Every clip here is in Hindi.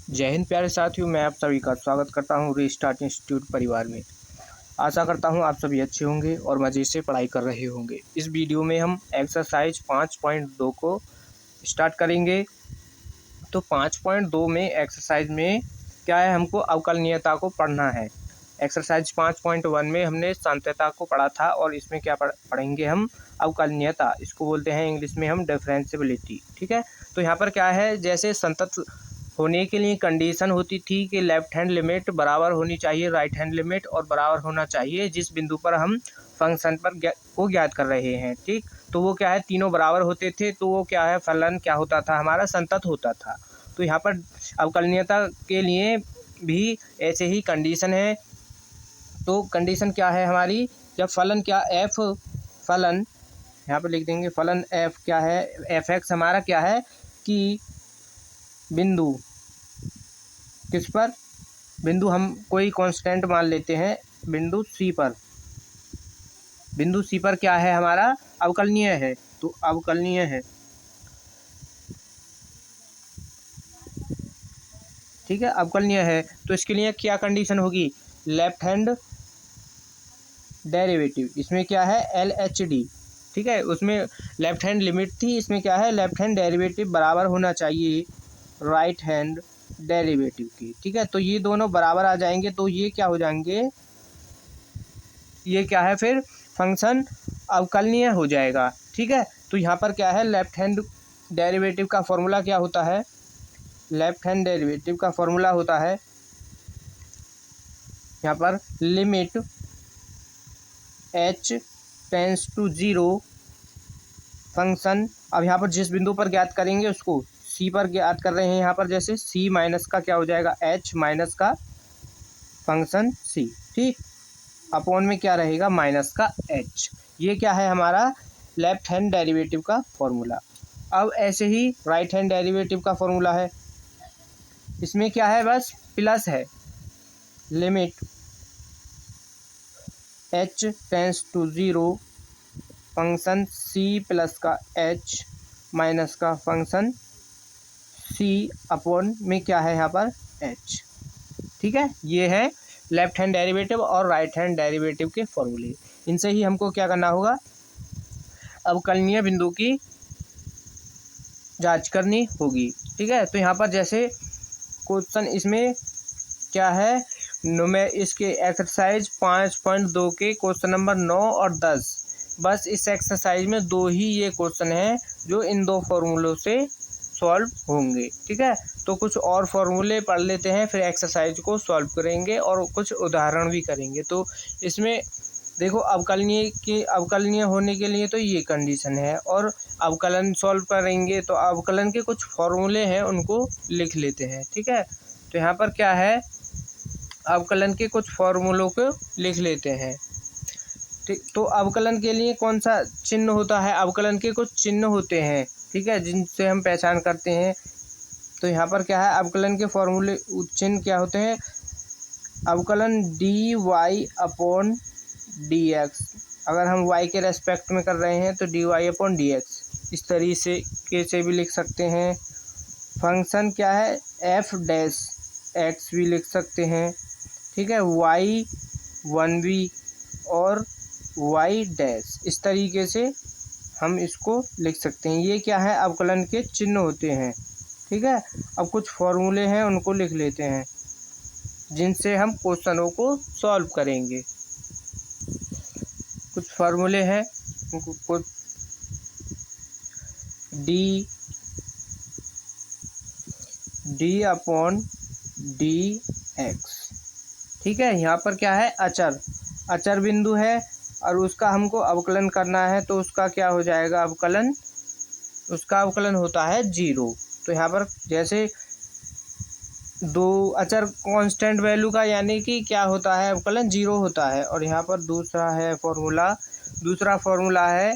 जय हिंद प्यारे साथियों, मैं आप सभी का स्वागत करता हूं रीस्टार्ट इंस्टीट्यूट परिवार में। आशा करता हूं आप सभी अच्छे होंगे और मज़े से पढ़ाई कर रहे होंगे। इस वीडियो में हम एक्सरसाइज 5.2 को स्टार्ट करेंगे। तो 5.2 में एक्सरसाइज में क्या है, हमको अवकलनीयता को पढ़ना है। एक्सरसाइज 5.1 में हमने सांत्यता को पढ़ा था और इसमें क्या पढ़ेंगे हम, अवकलनीयता। इसको बोलते हैं इंग्लिश में हम डिफरेंशियबिलिटी। ठीक है, तो यहाँ पर क्या है, जैसे संतत होने के लिए कंडीशन होती थी कि लेफ्ट हैंड लिमिट बराबर होनी चाहिए राइट हैंड लिमिट और बराबर होना चाहिए जिस बिंदु पर हम फंक्शन पर को ज्ञात कर रहे हैं। ठीक, तो वो क्या है, तीनों बराबर होते थे तो वो क्या है, फलन क्या होता था, हमारा संतत होता था। तो यहाँ पर अवकलनीयता के लिए भी ऐसे ही कंडीशन है। तो कंडीशन क्या है हमारी, जब फलन क्या फलन यहाँ पर लिख देंगे, फलन एफ क्या है, एफ एक्स हमारा क्या है कि बिंदु किस पर, बिंदु हम कोई कांस्टेंट मान लेते हैं, बिंदु सी पर, बिंदु सी पर क्या है हमारा, अवकलनीय है। तो अवकलनीय है, ठीक है, अवकलनीय है। तो इसके लिए क्या कंडीशन होगी, लेफ्ट हैंड डेरिवेटिव, इसमें क्या है एल एच डी। ठीक है, उसमें लेफ्ट हैंड लिमिट थी, इसमें क्या है, लेफ्ट हैंड डेरिवेटिव बराबर होना चाहिए राइट हैंड डेरिवेटिव की। ठीक है, तो ये दोनों बराबर आ जाएंगे तो ये क्या हो जाएंगे, ये क्या है फिर फंक्शन अवकलनीय हो जाएगा। ठीक है, तो यहाँ पर क्या है, लेफ्ट हैंड डेरिवेटिव का फॉर्मूला क्या होता है, लेफ्ट हैंड डेरिवेटिव का फॉर्मूला होता है यहाँ पर limit h tends to 0 function. अब यहाँ पर जिस बिंदु पर ज्ञात करेंगे उसको c पर ज्ञात कर रहे हैं, यहाँ पर जैसे c माइनस का क्या हो जाएगा, h माइनस का फंक्शन c। ठीक, अपॉन में क्या रहेगा, माइनस का h। ये क्या है हमारा लेफ्ट हैंड डेरिवेटिव का फॉर्मूला। अब ऐसे ही राइट हैंड डेरिवेटिव का फॉर्मूला है, इसमें क्या है, बस प्लस है, limit h tends to 0 function c plus का h माइनस का फंक्शन c अपॉन में क्या है यहाँ पर h। ठीक है, ये है लेफ्ट हैंड डेरिवेटिव और राइट हैंड डेरिवेटिव के फॉर्मूले। इनसे ही हमको क्या करना होगा, अवकलनीय बिंदु की जांच करनी होगी। ठीक है, तो यहाँ पर जैसे क्वेश्चन इसमें क्या है, मैं इसके एक्सरसाइज 5.2 के क्वेश्चन नंबर 9 और 10, बस इस एक्सरसाइज में दो ही ये क्वेश्चन हैं जो इन दो फॉर्मूलों से सॉल्व होंगे। ठीक है, तो कुछ और फॉर्मूले पढ़ लेते हैं, फिर एक्सरसाइज को सॉल्व करेंगे और कुछ उदाहरण भी करेंगे। तो इसमें देखो, अवकलनीय होने के लिए तो ये कंडीशन है, और अवकलन सॉल्व करेंगे तो अवकलन के कुछ फॉर्मूले हैं उनको लिख लेते हैं। ठीक है, तो यहाँ पर क्या है, अवकलन के कुछ फॉर्मूलों को लिख लेते हैं। ठीक, तो अवकलन के लिए कौन सा चिन्ह होता है, अवकलन के कुछ चिन्ह होते हैं, ठीक है, जिनसे हम पहचान करते हैं। तो यहाँ पर क्या है, अवकलन के फॉर्मूले चिन्ह क्या होते हैं, अवकलन D Y upon D X, अगर हम y के रेस्पेक्ट में कर रहे हैं तो D Y upon D X, इस तरीके से भी लिख सकते हैं। फंक्शन क्या है, एफ डैश एक्स भी लिख सकते हैं। ठीक है, y 1v और y डैश, इस तरीके से हम इसको लिख सकते हैं। ये क्या है, अवकलन के चिन्ह होते हैं। ठीक है, अब कुछ फॉर्मूले हैं उनको लिख लेते हैं जिनसे हम क्वेश्चनों को सॉल्व करेंगे। कुछ फार्मूले हैं, कुछ डी अपॉन डी एक्स। ठीक है, यहाँ पर क्या है, अचर बिंदु है और उसका हमको अवकलन करना है, तो उसका क्या हो जाएगा अवकलन, उसका अवकलन होता है 0। तो यहाँ पर जैसे दो अचर कांस्टेंट वैल्यू का यानी कि क्या होता है, अवकलन 0 होता है। और यहाँ पर दूसरा फॉर्मूला है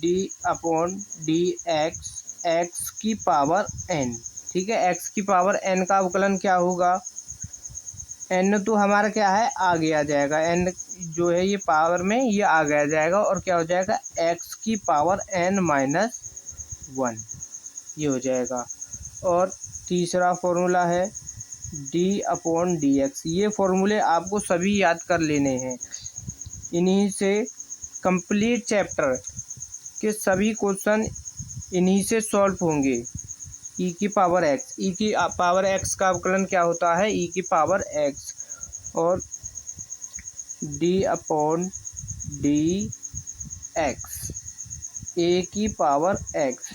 D upon D x, x की पावर n। ठीक है, एक्स की पावर n का अवकलन क्या होगा, n तो हमारा क्या है आगे आ जाएगा, n जो है ये पावर में ये आगे आ जाएगा और क्या हो जाएगा, x की पावर n माइनस 1 ये हो जाएगा। और तीसरा फॉर्मूला है डी अपॉन डी एक्स। ये फॉर्मूले आपको सभी याद कर लेने हैं। इन्हीं से कंप्लीट चैप्टर के सभी क्वेश्चन इन्हीं से सॉल्व होंगे। ई की पावर एक्स, ई की पावर एक्स का अवकलन क्या होता है? ई की पावर एक्स। और डी अपॉन डी एक्स, ए की पावर एक्स,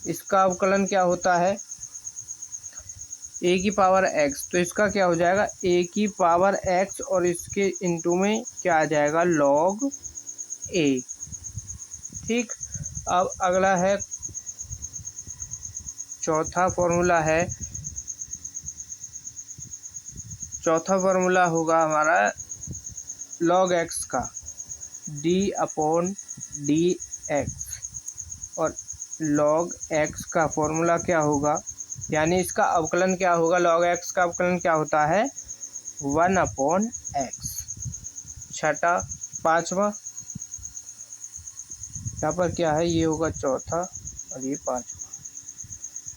इसका अवकलन क्या होता है? ए की पावर एक्स। तो इसका क्या हो जाएगा? ए की पावर एक्स और इसके इंटू में क्या आ जाएगा? लॉग ए। ठीक। अब अगला है चौथा फॉर्मूला है। चौथा फॉर्मूला होगा हमारा लॉग एक्स का, डी अपॉन डी एक्स। और लॉग एक्स का फॉर्मूला क्या होगा, यानी इसका अवकलन क्या होगा? लॉग एक्स का अवकलन क्या होता है? 1 अपॉन एक्स। छठा, पांचवा, यहाँ पर क्या है? ये होगा चौथा और ये पांचवा।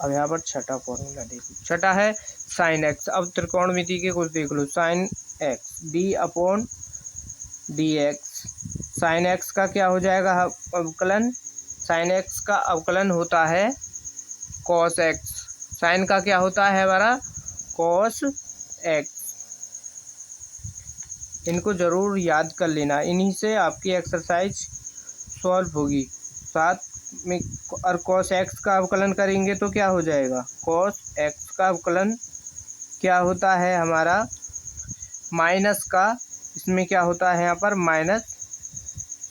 अब यहाँ पर छठा फॉर्मूला देखो। छठा है साइन एक्स। अब त्रिकोणमिति के कुछ देख लो। Sine x, d upon D x. Sine x का क्या हो जाएगा अवकलन? साइन एक्स का अवकलन होता है कॉस एक्स। साइन का क्या होता है हमारा? Cos x. इनको जरूर याद कर लेना, इन्हीं से आपकी एक्सरसाइज सॉल्व होगी। साथ में और कॉस एक्स का अवकलन करेंगे तो क्या हो जाएगा? कॉस एक्स का अवकलन क्या होता है हमारा? माइनस का, इसमें क्या होता है यहाँ पर? Minus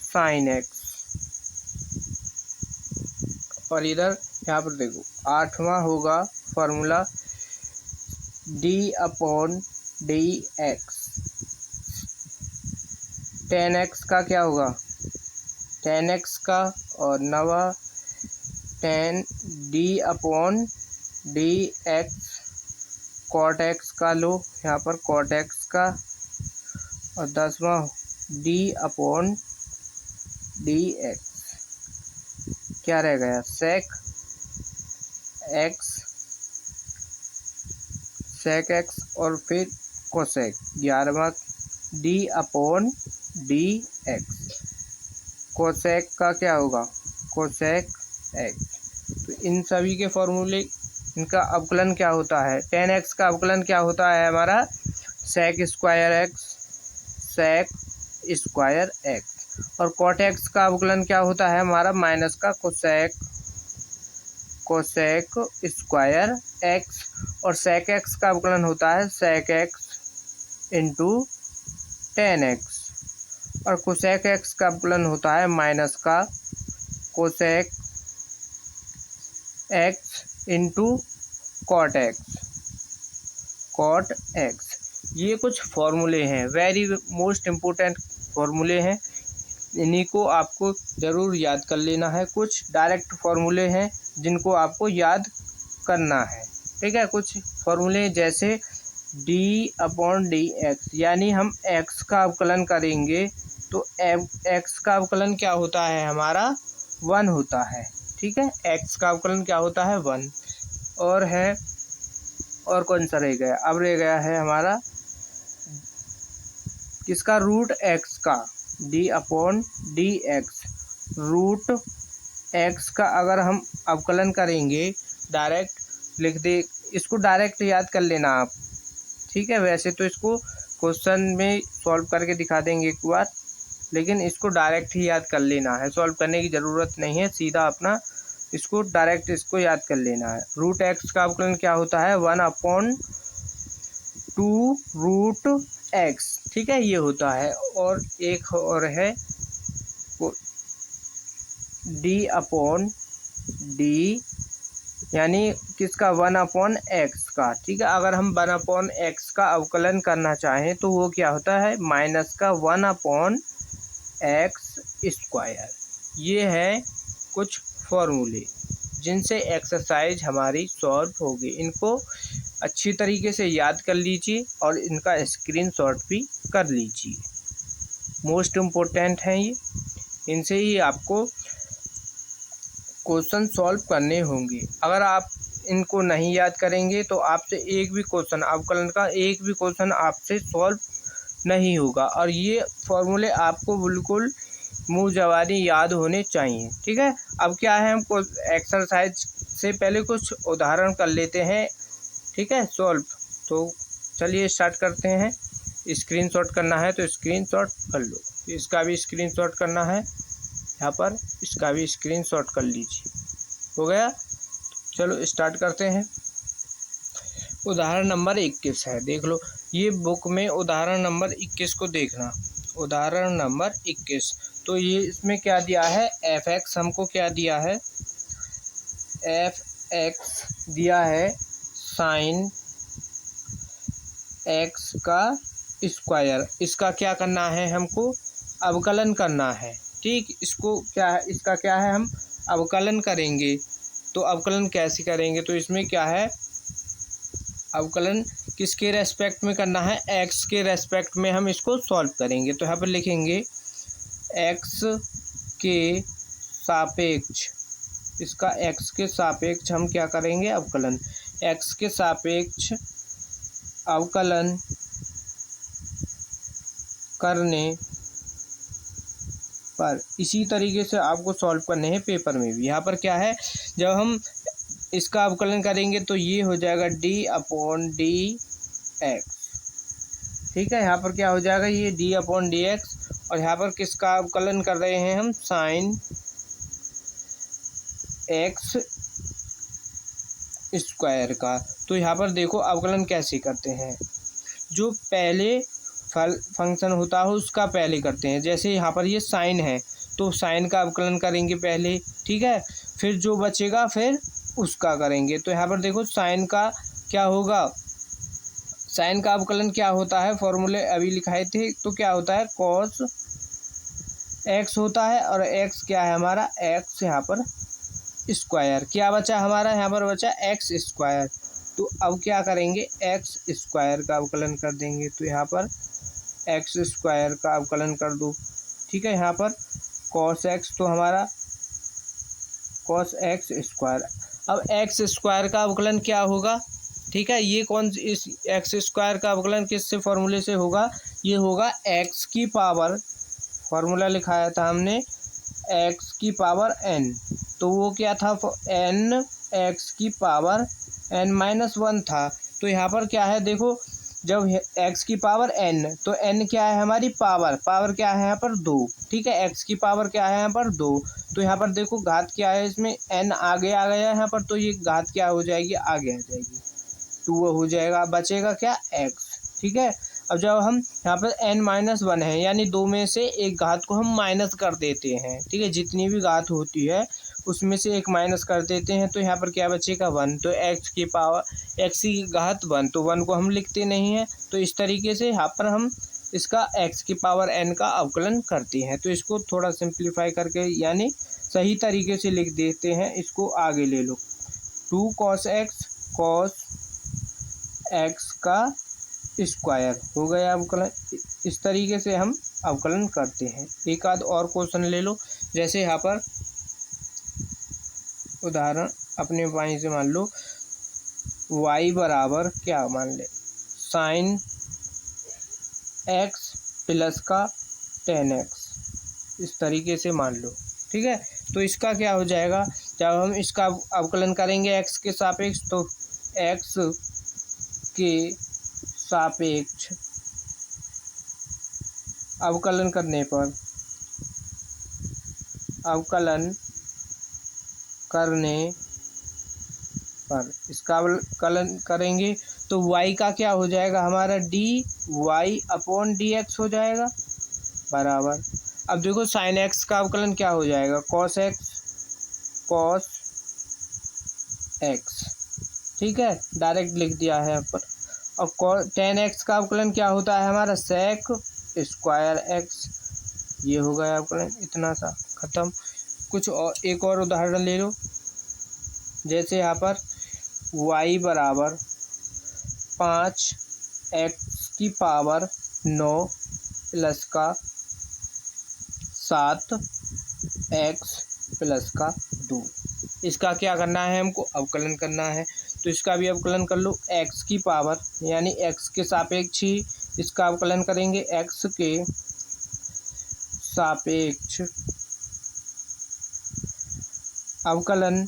sine x. और इधर यहाँ पर देखो आठवां होगा formula d upon D x. Tan x का क्या होगा? टेन एक्स का। और नवा tan d upon D x cot x का लो यहाँ पर, कॉट एक्स का। और 10वां डी अपॉन डी एक्स। क्या रह गया? सेक एक्स, सेक एक्स और फिर कोसेक। 11वां d upon D x. Cosec का क्या होगा? Cosec x. तो इन सभी के फॉर्मूले, इनका अवकलन क्या होता है? टेन एक्स का अवकलन क्या होता है हमारा? Sec square X, sec square X. और कॉट एक्स का अवकलन क्या होता है हमारा? माइनस का कोसेक, कोसेक स्क्वायर एक्स। और सेक एक्स का अवकलन होता है sec X into tan X. और कोसेक एक्स का अवकलन होता है माइनस का cosec X into cot X, cot X. ये कुछ फॉर्मूले हैं, वेरी मोस्ट इम्पोर्टेंट फॉर्मूले हैं। इन्हीं को आपको ज़रूर याद कर लेना है। कुछ डायरेक्ट फॉर्मूले हैं जिनको आपको याद करना है। ठीक है। कुछ फॉर्मूले जैसे डी अपॉन डी एक्स, यानी हम एक्स का अवकलन करेंगे तो एक्स का अवकलन क्या होता है हमारा? 1 होता है। ठीक है। एक्स का अवकलन क्या होता है? 1। और है, और कौन सा रह गया? अब रह गया है हमारा किसका? रूट एक्स का, D upon D X. Root X का अगर हम अवकलन करेंगे, डायरेक्ट लिख दे, इसको डायरेक्ट याद कर लेना आप। ठीक है। वैसे तो इसको क्वेश्चन में सॉल्व करके दिखा देंगे एक बार, लेकिन इसको डायरेक्ट ही याद कर लेना है। सॉल्व करने की ज़रूरत नहीं है, सीधा अपना इसको डायरेक्ट इसको याद कर लेना है। रूट एक्स का अवकलन क्या होता है? 1 अपॉन 2 रूट एक्स। ठीक है। ये होता है। और एक और है डी अपॉन डी, यानी किसका? 1 अपॉन एक्स का। ठीक है। अगर हम 1 अपॉन एक्स का अवकलन करना चाहें तो वो क्या होता है? माइनस का 1 अपॉन एक्स स्क्वायर। ये है कुछ फॉर्मूले जिनसे एक्सरसाइज हमारी सॉल्व होगी। इनको अच्छी तरीके से याद कर लीजिए और इनका स्क्रीनशॉट भी कर लीजिए। मोस्ट इम्पोर्टेंट हैं ये, इनसे ही आपको क्वेश्चन सॉल्व करने होंगे। अगर आप इनको नहीं याद करेंगे तो आपसे एक भी क्वेश्चन अवकलन का एक भी क्वेश्चन आपसे सॉल्व नहीं होगा। और ये फॉर्मूले आपको बिल्कुल मुँह जवानी याद होने चाहिए। ठीक है, अब क्या है, हमको एक्सरसाइज से पहले कुछ उदाहरण कर लेते हैं। ठीक है, सॉल्व। तो चलिए स्टार्ट करते हैं। स्क्रीनशॉट करना है तो स्क्रीनशॉट कर लो, इसका भी स्क्रीनशॉट करना है यहाँ पर, इसका भी स्क्रीनशॉट कर लीजिए। हो गया, चलो स्टार्ट करते हैं। उदाहरण नंबर 21 है, देख लो। ये बुक में उदाहरण नंबर 21 को देखना। उदाहरण नंबर 21, तो ये इसमें क्या दिया है, एफ एक्स हमको क्या दिया है, एफ एक्स दिया है साइन एक्स का स्क्वायर। इसका क्या करना है, हमको अवकलन करना है। ठीक, इसको क्या है, इसका क्या है, हम अवकलन करेंगे। तो अवकलन कैसे करेंगे, तो इसमें क्या है, अवकलन किसके रेस्पेक्ट में करना है, एक्स के रेस्पेक्ट में हम इसको सॉल्व करेंगे। तो यहाँ पर लिखेंगे एक्स के सापेक्ष, इसका एक्स के सापेक्ष हम क्या करेंगे, अवकलन। एक्स के सापेक्ष अवकलन करने पर इसी तरीके से आपको सॉल्व करने हैं पेपर में भी। यहाँ पर क्या है, जब हम इसका अवकलन करेंगे तो ये हो जाएगा डी अपॉन डी एक्स। ठीक है, यहाँ पर क्या हो जाएगा, ये डी अपॉन डी एक्स। और यहाँ पर किसका अवकलन कर रहे हैं हम, साइन एक्स स्क्वायर का। तो यहाँ पर देखो अवकलन कैसे करते हैं, जो पहले फंक्शन होता है उसका पहले करते हैं। जैसे यहाँ पर ये साइन है तो साइन का अवकलन करेंगे पहले। ठीक है, फिर जो बचेगा फिर उसका करेंगे। तो यहाँ पर देखो साइन का क्या होगा, साइन का अवकलन क्या होता है, फॉर्मूले अभी लिखाए थे। तो क्या होता है, कॉस एक्स होता है, और एक्स क्या है हमारा, एक्स यहाँ पर स्क्वायर। क्या बचा हमारा, यहाँ पर बचा एक्स स्क्वायर। तो अब क्या करेंगे, एक्स स्क्वायर का अवकलन कर देंगे। तो यहाँ पर एक्स स्क्वायर का अवकलन कर दो। ठीक है, यहाँ पर कॉस एक्स, तो हमारा कॉस एक्स स्क्वायर। अब एक्स स्क्वायर का अवकलन क्या होगा, ठीक है, ये कौन, इस एक्स स्क्वायर का अवकलन किससे फॉर्मूले से होगा, ये होगा एक्स की पावर, फॉर्मूला लिखाया था हमने एक्स की पावर एन। तो वो क्या था, एन एक्स की पावर एन माइनस 1 था। तो यहाँ पर क्या है, देखो जब एक्स की पावर एन, तो एन क्या है हमारी पावर, पावर क्या है यहाँ पर 2। ठीक है, एक्स की पावर क्या है यहाँ पर 2। तो यहाँ पर देखो घात क्या है, इसमें एन आगे आ गया यहाँ पर, तो ये घात क्या हो जाएगी, आगे आ जाएगी, 2 हो जाएगा, बचेगा क्या, एक्स। ठीक है, अब जब हम यहाँ पर n माइनस 1 है, यानी 2 में से एक घात को हम माइनस कर देते हैं। ठीक है, जितनी भी घात होती है उसमें से एक माइनस कर देते हैं। तो यहाँ पर क्या बचेगा, 1। तो एक्स की पावर एक्स की घात 1, तो 1 को हम लिखते नहीं हैं। तो इस तरीके से यहाँ पर हम इसका एक्स की पावर n का अवकलन करते हैं। तो इसको थोड़ा सिंप्लीफाई करके यानी सही तरीके से लिख देते हैं। इसको आगे ले लो, 2 cos x cos x का स्क्वायर हो गया अवकलन। इस तरीके से हम अवकलन करते हैं। एक आध और क्वेश्चन ले लो, जैसे यहाँ पर उदाहरण अपने वाई से मान लो, y बराबर क्या मान ले, साइन x प्लस का टेन एक्स, इस तरीके से मान लो। ठीक है, तो इसका क्या हो जाएगा, जब हम इसका अवकलन करेंगे x के सापेक्ष, तो x के सापेक्ष अवकलन करने पर, अवकलन करने पर इसका अवकलन करेंगे तो y का क्या हो जाएगा हमारा, D Y upon D X हो जाएगा बराबर। अब देखो साइन एक्स का अवकलन क्या हो जाएगा, कॉस एक्स कॉस एक्स। ठीक है, डायरेक्ट लिख दिया है यहाँ पर। और टेन एक्स का अवकलन क्या होता है हमारा, सेक स्क्वायर एक्स। ये हो गया अवकलन, इतना सा खत्म। कुछ और एक और उदाहरण ले लो, जैसे यहाँ पर y बराबर 5x की पावर 9 प्लस का 7x प्लस का 2। इसका क्या करना है, हमको अवकलन करना है। तो इसका भी अवकलन कर लो, x की पावर यानी x के सापेक्ष ही इसका अवकलन करेंगे, x के सापेक्ष अवकलन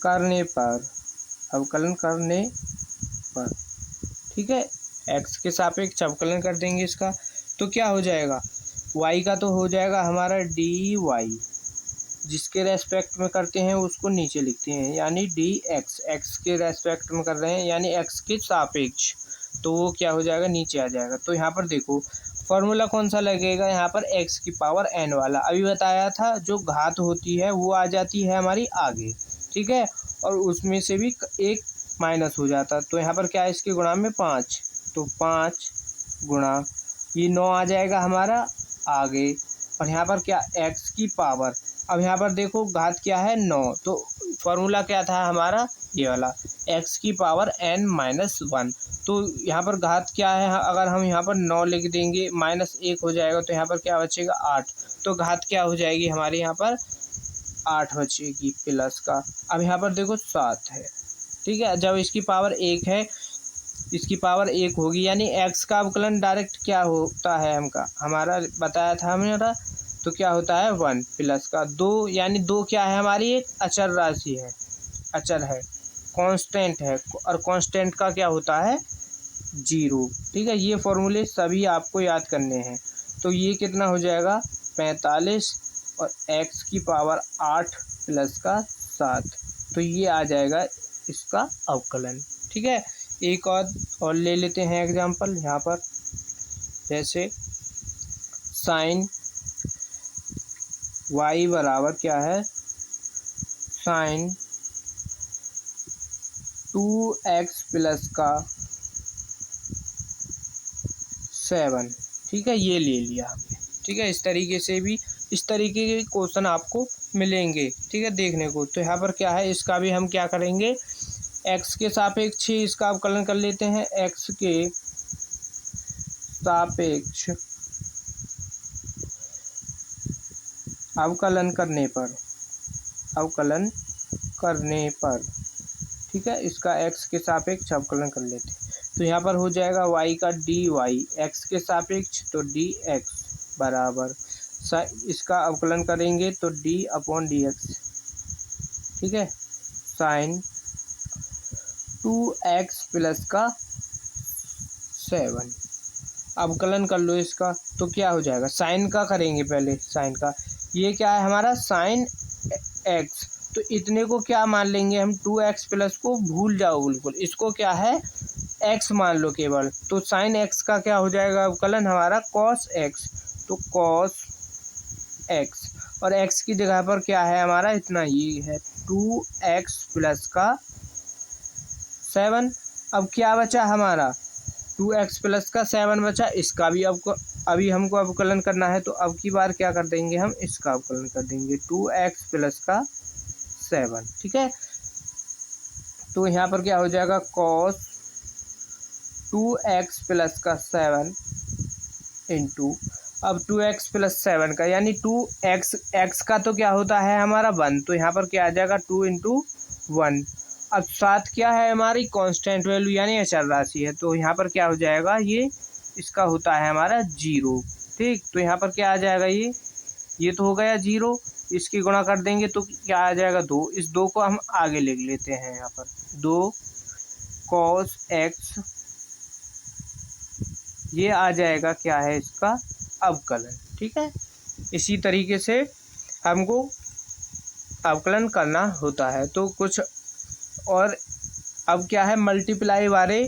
करने पर, अवकलन करने पर, ठीक है, x के सापेक्ष अवकलन कर देंगे इसका, तो क्या हो जाएगा, y का तो हो जाएगा हमारा dy, जिसके रेस्पेक्ट में करते हैं उसको नीचे लिखते हैं, यानी dx, x के रेस्पेक्ट में कर रहे हैं यानी x के सापेक्ष, तो वो क्या हो जाएगा, नीचे आ जाएगा। तो यहाँ पर देखो फॉर्मूला कौन सा लगेगा, यहाँ पर x की पावर n वाला, अभी बताया था जो घात होती है वो आ जाती है हमारी आगे, ठीक है, और उसमें से भी एक माइनस हो जाता। तो यहाँ पर क्या है, इसके गुणा में 5, तो 5 गुणा ये 9 आ जाएगा हमारा आगे, और यहाँ पर क्या x की पावर, अब यहाँ पर देखो घात क्या है 9, तो फॉर्मूला क्या था हमारा ये वाला, x की पावर n-1, तो यहाँ पर घात क्या है, अगर हम यहाँ पर 9 लिख देंगे -1 हो जाएगा, तो यहाँ पर क्या बचेगा 8, तो घात क्या हो जाएगी हमारे यहाँ पर 8 बचेगी प्लस का। अब यहाँ पर देखो 7 है, ठीक है, जब इसकी पावर 1 है, इसकी पावर 1 होगी, यानी x का अवकलन डायरेक्ट क्या होता है हमारा बताया था हमारा, तो क्या होता है 1 प्लस का 2, यानी 2 क्या है हमारी एक अचर राशि है, अचर है, कांस्टेंट है, और कांस्टेंट का क्या होता है 0, ठीक है। ये फॉर्मूले सभी आपको याद करने हैं। तो ये कितना हो जाएगा 45 और x की पावर 8 प्लस का 7, तो ये आ जाएगा इसका अवकलन, ठीक है। एक और ले लेते हैं एग्जांपल यहाँ पर, जैसे साइन y बराबर क्या है, साइन 2x प्लस का 7, ठीक है, ये ले लिया हमने, ठीक है। इस तरीके से भी इस तरीके के क्वेश्चन आपको मिलेंगे, ठीक है, देखने को। तो यहाँ पर क्या है, इसका भी हम क्या करेंगे, x के सापेक्ष ही इसका अवकलन कर लेते हैं, x के सापेक्ष अवकलन करने पर, अवकलन करने पर, ठीक है, इसका x के सापेक्ष अवकलन कर लेते हैं। तो यहाँ पर हो जाएगा y का dy, x के सापेक्ष तो dx बराबर, इसका अवकलन करेंगे तो d/dx, ठीक है, साइन 2x प्लस का 7, अवकलन कर लो इसका, तो क्या हो जाएगा, साइन का करेंगे पहले, साइन का, ये क्या है हमारा साइन x, तो इतने को क्या मान लेंगे हम, 2x प्लस को भूल जाओ बिल्कुल, इसको क्या है x मान लो केवल, तो साइन x का क्या हो जाएगा अवकलन हमारा cos x, तो cos x, और x की जगह पर क्या है हमारा इतना, ये है 2x प्लस का 7। अब क्या बचा हमारा 2x प्लस का 7 बचा, इसका भी अभी हमको अवकलन करना है, तो अब की बार क्या कर देंगे हम, इसका अवकलन कर देंगे 2x प्लस का 7, ठीक है। तो यहाँ पर क्या हो जाएगा cos 2x प्लस का 7 इंटू, अब 2x प्लस 7 का यानी 2x, x का तो क्या होता है हमारा 1, तो यहाँ पर क्या आ जाएगा 2 इंटू 1। अब 7 क्या है हमारी कांस्टेंट वैल्यू यानी अचर राशि है, तो यहाँ पर क्या हो जाएगा, ये इसका होता है हमारा 0, ठीक। तो यहाँ पर क्या आ जाएगा, ये तो हो गया 0, इसकी गुणा कर देंगे तो क्या आ जाएगा 2, इस 2 को हम आगे लिख लेते हैं, यहाँ पर 2 cos x, ये आ जाएगा क्या है इसका अवकलन, ठीक है। इसी तरीके से हमको अवकलन करना होता है। तो कुछ और अब क्या है, मल्टीप्लाई वाले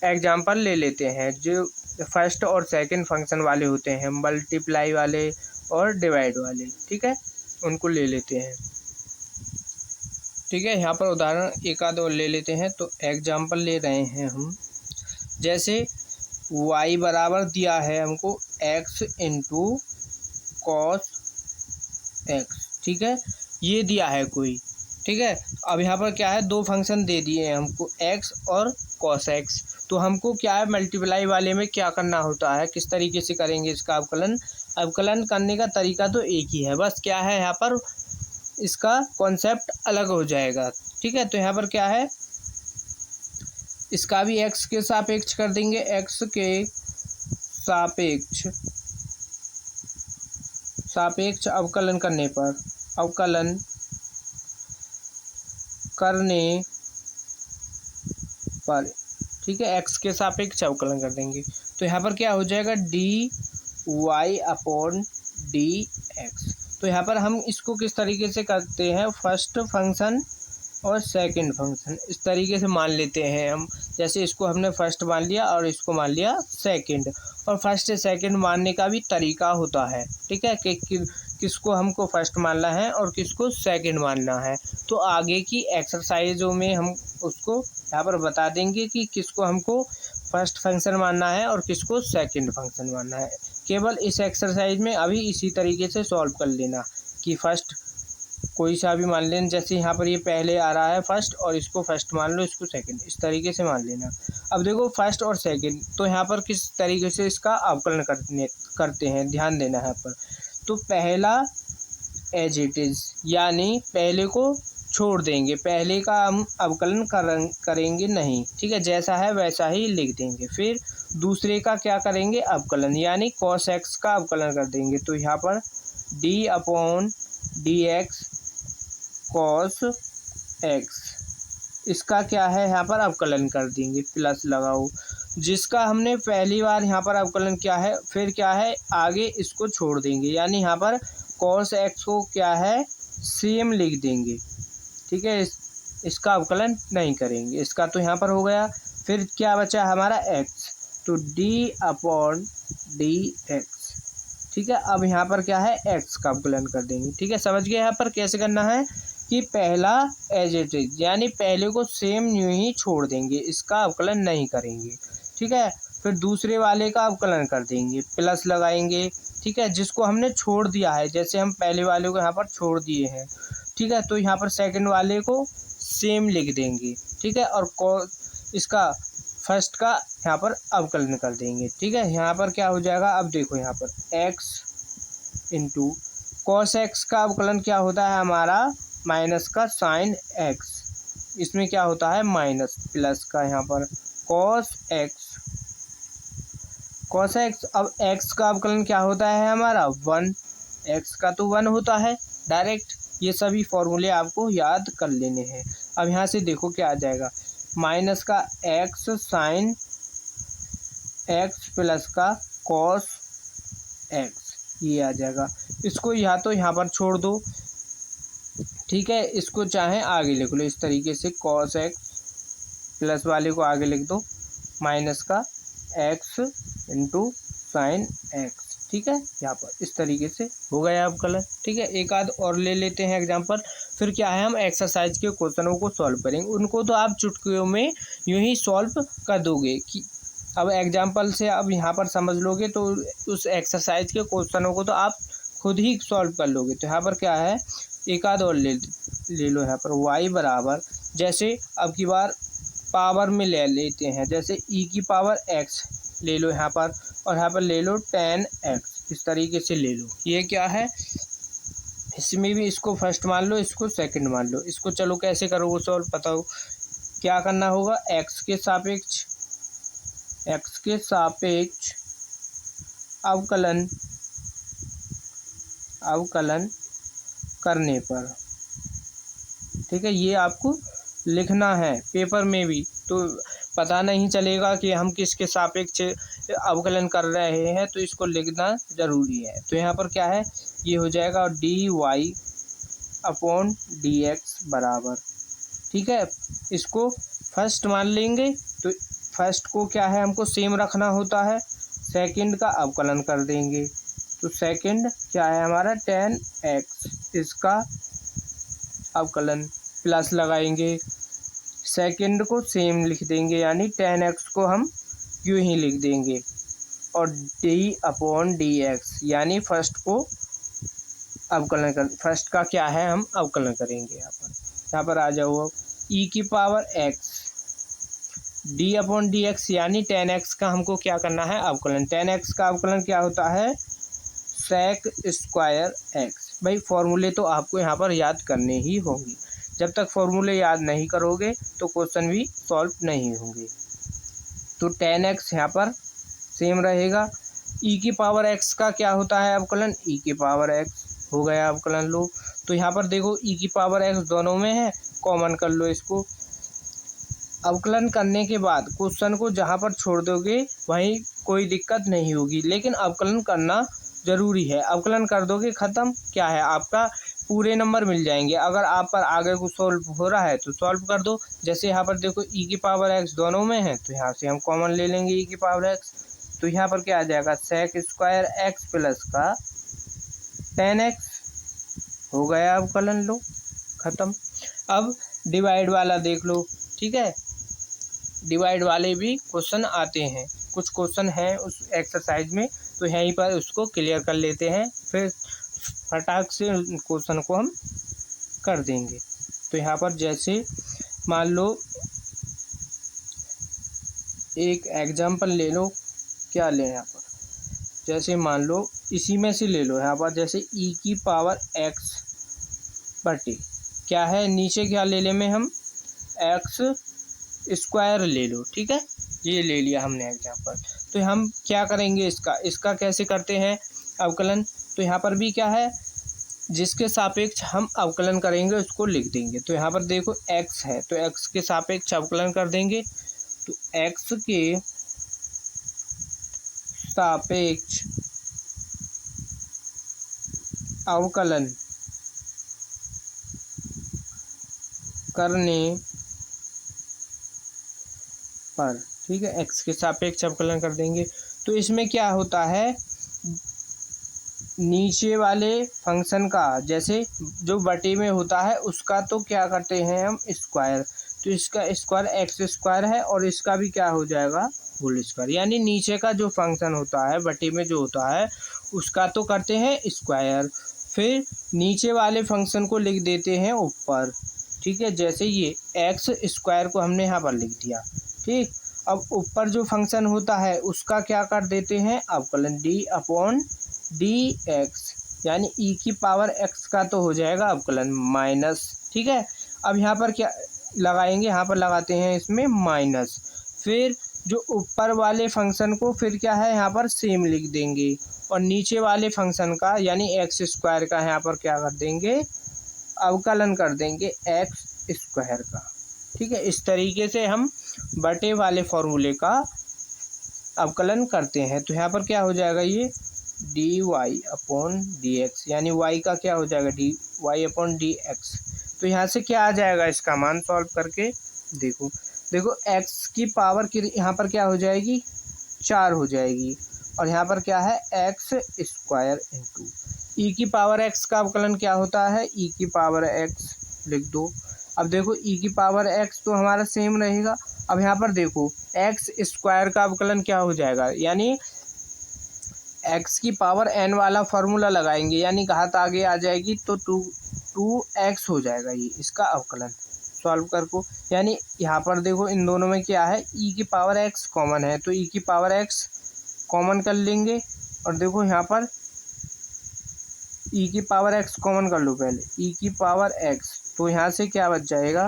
एग्जाम्पल ले लेते हैं, जो फर्स्ट और सेकंड फंक्शन वाले होते हैं, मल्टीप्लाई वाले और डिवाइड वाले, ठीक है, उनको ले लेते हैं, ठीक है। यहाँ पर उदाहरण एक आध और ले लेते हैं। तो एग्जाम्पल ले रहे हैं हम, जैसे y बराबर दिया है हमको x इंटू कॉस एक्स, ठीक है, ये दिया है कोई, ठीक है। अब यहाँ पर क्या है, दो फंक्शन दे दिए हैं हमको x और cos x, तो हमको क्या है, मल्टीप्लाई वाले में क्या करना होता है, किस तरीके से करेंगे इसका अवकलन। अवकलन करने का तरीका तो एक ही है, बस क्या है यहाँ पर इसका कॉन्सेप्ट अलग हो जाएगा। ठीक है, तो यहाँ पर क्या है, इसका भी एक्स के सापेक्ष कर देंगे, एक्स के सापेक्ष अवकलन करने पर, अवकलन करने पर, ठीक है, एक्स के सापेक्ष अवकलन कर देंगे। तो यहाँ पर क्या हो जाएगा, D Y upon D x. तो यहाँ पर हम इसको किस तरीके से करते हैं, फर्स्ट फंक्शन और सेकंड फंक्शन इस तरीके से मान लेते हैं हम। जैसे इसको हमने फर्स्ट मान लिया और इसको मान लिया सेकंड, और फर्स्ट सेकंड मानने का भी तरीका होता है। ठीक है, कि किसको हमको फर्स्ट मानना है और किसको सेकंड मानना है। तो आगे की एक्सरसाइजों में हम उसको यहाँ पर बता देंगे कि किसको हमको फर्स्ट फंक्शन मानना है और किसको सेकंड फंक्शन मानना है। केवल इस एक्सरसाइज में अभी इसी तरीके से सॉल्व कर लेना कि फर्स्ट कोई सा भी मान लेना। जैसे यहाँ पर ये पहले आ रहा है फर्स्ट, और इसको फर्स्ट मान लो, इसको सेकंड, इस तरीके से मान लेना। अब देखो फर्स्ट और सेकंड, तो यहाँ पर किस तरीके से इसका अवकलन करते हैं, ध्यान देना है यहाँ पर। तो पहला एज इट इज़, यानी पहले को छोड़ देंगे, पहले का हम अवकलन करेंगे नहीं। ठीक है, जैसा है वैसा ही लिख देंगे। फिर दूसरे का क्या करेंगे, अवकलन, यानी कॉस एक्स का अवकलन कर देंगे। तो यहाँ पर D upon D x cos x, इसका क्या है यहाँ पर अवकलन कर देंगे, प्लस लगाओ, जिसका हमने पहली बार यहाँ पर अवकलन किया है। फिर क्या है, आगे इसको छोड़ देंगे, यानी यहाँ पर कॉस एक्स को क्या है, सेम लिख देंगे। ठीक है, इसका अवकलन नहीं करेंगे। इसका तो यहाँ पर हो गया। फिर क्या बचा हमारा एक्स, तो डी अपॉन डी एक्स। ठीक है, अब यहाँ पर क्या है, एक्स का अवकलन कर देंगे। ठीक है, समझ गए यहाँ पर कैसे करना है, कि पहला एज इट इज, यानी पहले को सेम यूं ही छोड़ देंगे, इसका अवकलन नहीं करेंगे। ठीक है, फिर दूसरे वाले का अवकलन कर देंगे, प्लस लगाएंगे। ठीक है, जिसको हमने छोड़ दिया है, जैसे हम पहले वाले को यहाँ पर छोड़ दिए हैं। ठीक है, तो यहाँ पर सेकंड वाले को सेम लिख देंगे। ठीक है, और इसका फर्स्ट का यहाँ पर अवकलन कर देंगे। ठीक है, यहाँ पर क्या हो जाएगा, अब देखो यहाँ पर एक्स इंटू कॉस एक्स का अवकलन क्या होता है हमारा, माइनस का साइन एक्स, इसमें क्या होता है माइनस, प्लस का यहाँ पर कॉस एक्स। अब एक्स का अवकलन क्या होता है हमारा, वन, एक्स का तो वन होता है डायरेक्ट। ये सभी फॉर्मूले आपको याद कर लेने हैं। अब यहाँ से देखो क्या आ जाएगा, माइनस का एक्स साइन एक्स प्लस का कॉस एक्स, ये आ जाएगा। इसको या तो यहाँ पर छोड़ दो, ठीक है, इसको चाहे आगे लिख लो इस तरीके से, कॉस एक्स प्लस वाले को आगे लिख दो, माइनस का एक्स इंटू साइन एक्स। ठीक है, यहाँ पर इस तरीके से हो गया अवकलन। ठीक है, एक आध और ले लेते हैं एग्जांपल। फिर क्या है, हम एक्सरसाइज के क्वेश्चनों को सॉल्व करेंगे। उनको तो आप चुटकियों में यूं ही सॉल्व कर दोगे कि अब एग्जांपल से अब यहाँ पर समझ लोगे, तो उस एक्सरसाइज के क्वेश्चनों को तो आप खुद ही सॉल्व कर लोगे। तो यहाँ पर क्या है, एक आध और ले लो। यहाँ पर y बराबर, जैसे अब की बार पावर में ले लेते हैं, जैसे e की पावर x ले लो यहाँ पर, और यहाँ पर ले लो 10x, इस तरीके से ले लो। ये क्या है, इसमें भी इसको फर्स्ट मान लो, इसको सेकंड मान लो। इसको चलो कैसे करोगे सॉल्व, बताओ क्या करना होगा, x के सापेक्ष अवकलन करने पर। ठीक है, ये आपको लिखना है पेपर में भी, तो पता नहीं चलेगा कि हम किसके सापेक्ष अवकलन कर रहे हैं, तो इसको लिखना ज़रूरी है। तो यहाँ पर क्या है, ये हो जाएगा D Y upon D x बराबर। ठीक है, इसको फर्स्ट मान लेंगे, तो फर्स्ट को क्या है हमको सेम रखना होता है, सेकंड का अवकलन कर देंगे। तो सेकंड क्या है हमारा 10x, इसका अवकलन प्लस लगाएंगे, सेकंड को सेम लिख देंगे, यानी 10x को हम यूं ही लिख देंगे, और डी अपॉन डी एक्स, यानी फर्स्ट को अवकलन कर, फर्स्ट का क्या है हम अवकलन करेंगे। यहाँ पर आ जाओ, e की power x D upon D x यानी 10x का हमको क्या करना है अवकलन। 10x का अवकलन क्या होता है सेक स्क्वायर एक्स। भाई फॉर्मूले तो आपको यहाँ पर याद करने ही होंगे, जब तक फॉर्मूले याद नहीं करोगे तो क्वेश्चन भी सॉल्व नहीं होंगे। तो 10x यहाँ पर सेम रहेगा। ई की पावर एक्स का क्या होता है अवकलन ई की पावर एक्स हो गया अवकलन। लो तो यहाँ पर देखो ई की पावर एक्स दोनों में है, कॉमन कर लो इसको। अवकलन करने के बाद क्वेश्चन को जहाँ पर छोड़ दोगे वहीं कोई दिक्कत नहीं होगी, लेकिन अवकलन करना ज़रूरी है। अवकलन कर दोगे ख़त्म, क्या है आपका पूरे नंबर मिल जाएंगे। अगर आप पर आगे कुछ सॉल्व हो रहा है तो सॉल्व कर दो। जैसे यहाँ पर देखो ई की पावर एक्स दोनों में है तो यहाँ से हम कॉमन ले लेंगे ई की पावर एक्स। तो यहाँ पर क्या आ जाएगा सेक स्क्वायर एक्स प्लस का 10x हो गया अवकलन। लो ख़त्म। अब डिवाइड वाला देख लो, ठीक है। डिवाइड वाले भी क्वेश्चन आते हैं, कुछ क्वेश्चन हैं उस एक्सरसाइज में, तो यहीं पर उसको क्लियर कर लेते हैं, फिर फटाक से क्वेश्चन को हम कर देंगे। तो यहाँ पर जैसे मान लो एक एग्जाम्पल ले लो, क्या लें यहाँ पर, जैसे मान लो इसी में से ले लो यहाँ पर, जैसे ई की पावर एक्स बटे क्या है नीचे क्या ले लें में हम एक्स स्क्वायर ले लो, ठीक है। ये ले लिया हमने एग्जाम्पल। तो हम क्या करेंगे इसका कैसे करते हैं अवकलन। तो यहाँ पर भी क्या है जिसके सापेक्ष हम अवकलन करेंगे उसको लिख देंगे। तो यहाँ पर देखो x है तो x के सापेक्ष अवकलन कर देंगे। तो x के सापेक्ष अवकलन करने पर, ठीक है, x के सापेक्ष अवकलन कर देंगे। तो इसमें क्या होता है नीचे वाले फंक्शन का जैसे जो बटे में होता है उसका तो क्या करते हैं हम स्क्वायर, तो इसका स्क्वायर एक्स स्क्वायर है और इसका भी क्या हो जाएगा होल स्क्वायर, यानी नीचे का जो फंक्शन होता है बटे में जो होता है उसका तो करते हैं स्क्वायर, फिर नीचे वाले फंक्शन को लिख देते हैं ऊपर, ठीक है। जैसे ये एक्स स्क्वायर को हमने यहाँ पर लिख दिया, ठीक। अब ऊपर जो फंक्शन होता है उसका क्या कर देते हैं अवकलन डी अपॉन डी एक्स, यानी ई की पावर एक्स का तो हो जाएगा अवकलन माइनस, ठीक है। अब यहाँ पर क्या लगाएंगे, यहाँ पर लगाते हैं इसमें माइनस, फिर जो ऊपर वाले फंक्शन को फिर क्या है यहाँ पर सेम लिख देंगे और नीचे वाले फंक्शन का यानी एक्स स्क्वायर का यहाँ पर क्या कर देंगे अवकलन कर देंगे एक्स स्क्वायर का, ठीक है। इस तरीके से हम बटे वाले फॉर्मूले का अवकलन करते हैं। तो यहाँ पर क्या हो जाएगा ये d Y upon D x, यानी वाई का क्या हो जाएगा D Y upon D x. तो यहाँ से क्या आ जाएगा इसका मान सॉल्व करके देखो एक्स की पावर की यहाँ पर क्या हो जाएगी 4 हो जाएगी और यहाँ पर क्या है एक्स स्क्वायर इंटू ई की पावर एक्स का अवकलन क्या होता है ई की पावर एक्स लिख दो। अब देखो ई की पावर एक्स तो हमारा सेम रहेगा। अब यहाँ पर देखो एक्स स्क्वायर का अवकलन क्या हो जाएगा, यानी एक्स की पावर एन वाला फॉर्मूला लगाएंगे यानी घात आगे आ जाएगी तो 2x हो जाएगा ये इसका अवकलन सॉल्व कर को। यानी यहाँ पर देखो इन दोनों में क्या है ई की पावर एक्स कॉमन है तो ई की पावर एक्स कॉमन कर लेंगे और देखो यहाँ पर ई की पावर एक्स कॉमन कर लो पहले ई की पावर एक्स, तो यहाँ से क्या बच जाएगा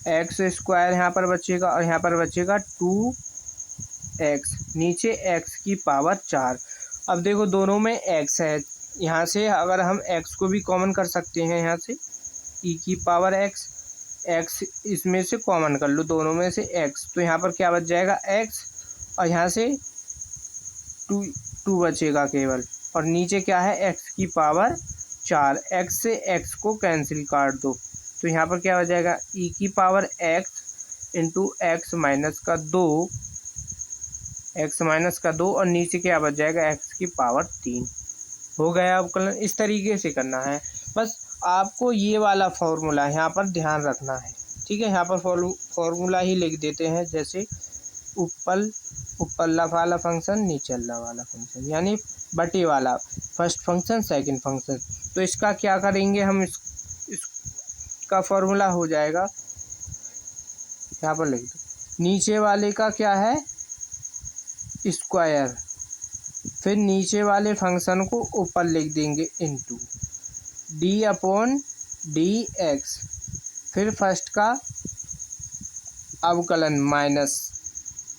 एक्स स्क्वायर यहाँ पर बचेगा और यहाँ पर बचेगा 2x, नीचे x की पावर 4। अब देखो दोनों में x है, यहाँ से अगर हम x को भी कॉमन कर सकते हैं, यहाँ से e की पावर x इसमें से कॉमन कर लो दोनों में से x, तो यहाँ पर क्या बच जाएगा x और यहाँ से 2 बचेगा केवल और नीचे क्या है x की पावर 4, x से x को कैंसिल काट दो तो यहाँ पर क्या हो जाएगा e की power x into x minus का 2 और नीचे क्या बच जाएगा x की पावर 3 हो गया अवकलन। इस तरीके से करना है, बस आपको ये वाला फॉर्मूला यहाँ पर ध्यान रखना है, ठीक है। यहाँ पर फॉर्मूला ही लिख देते हैं जैसे ऊपर वाला फंक्शन नीचे वाला फंक्शन, यानी बटे वाला फर्स्ट फंक्शन सेकंड फंक्शन। तो इसका क्या करेंगे हम इसका फॉर्मूला हो जाएगा यहाँ पर लिख दो। नीचे वाले का क्या है, स्क्वायर, फिर नीचे वाले फंक्शन को ऊपर लिख देंगे into D upon D x, फिर फर्स्ट का अवकलन माइनस,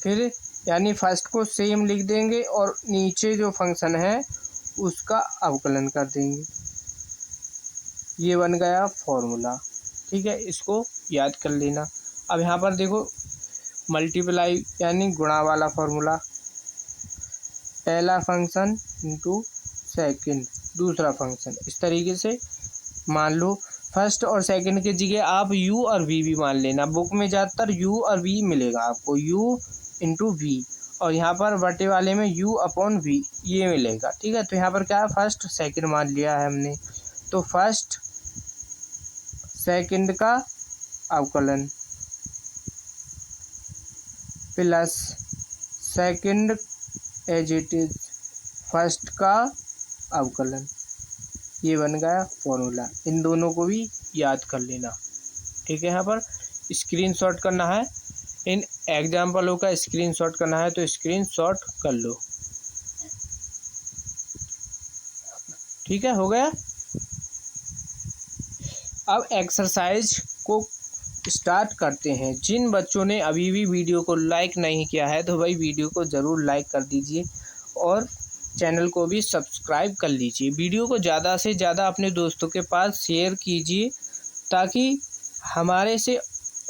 फिर यानी फर्स्ट को सेम लिख देंगे और नीचे जो फंक्शन है उसका अवकलन कर देंगे। ये बन गया फॉर्मूला। ठीक है, इसको याद कर लेना। अब यहाँ पर देखो मल्टीप्लाई यानी गुणा वाला फॉर्मूला, पहला फंक्शन इंटू सेकंड दूसरा फंक्शन, इस तरीके से मान लो। फर्स्ट और सेकंड की जगह आप u और v भी मान लेना। बुक में ज़्यादातर u और v मिलेगा आपको, u इंटू वी, और यहाँ पर बटे वाले में u अपॉन v ये मिलेगा। ठीक है, तो यहाँ पर क्या है, फर्स्ट सेकंड मान लिया है हमने, तो फर्स्ट सेकंड का अवकलन plus second as it is first का अवकलन, ये बन गया फॉर्मूला। इन दोनों को भी याद कर लेना। ठीक है, यहाँ पर स्क्रीनशॉट करना है, इन एग्जाम्पलों का स्क्रीनशॉट करना है तो स्क्रीनशॉट कर लो। ठीक है, हो गया। अब एक्सरसाइज को स्टार्ट करते हैं। जिन बच्चों ने अभी भी वीडियो को लाइक नहीं किया है तो भाई वीडियो को ज़रूर लाइक कर दीजिए और चैनल को भी सब्सक्राइब कर लीजिए। वीडियो को ज़्यादा से ज़्यादा अपने दोस्तों के पास शेयर कीजिए ताकि हमारे से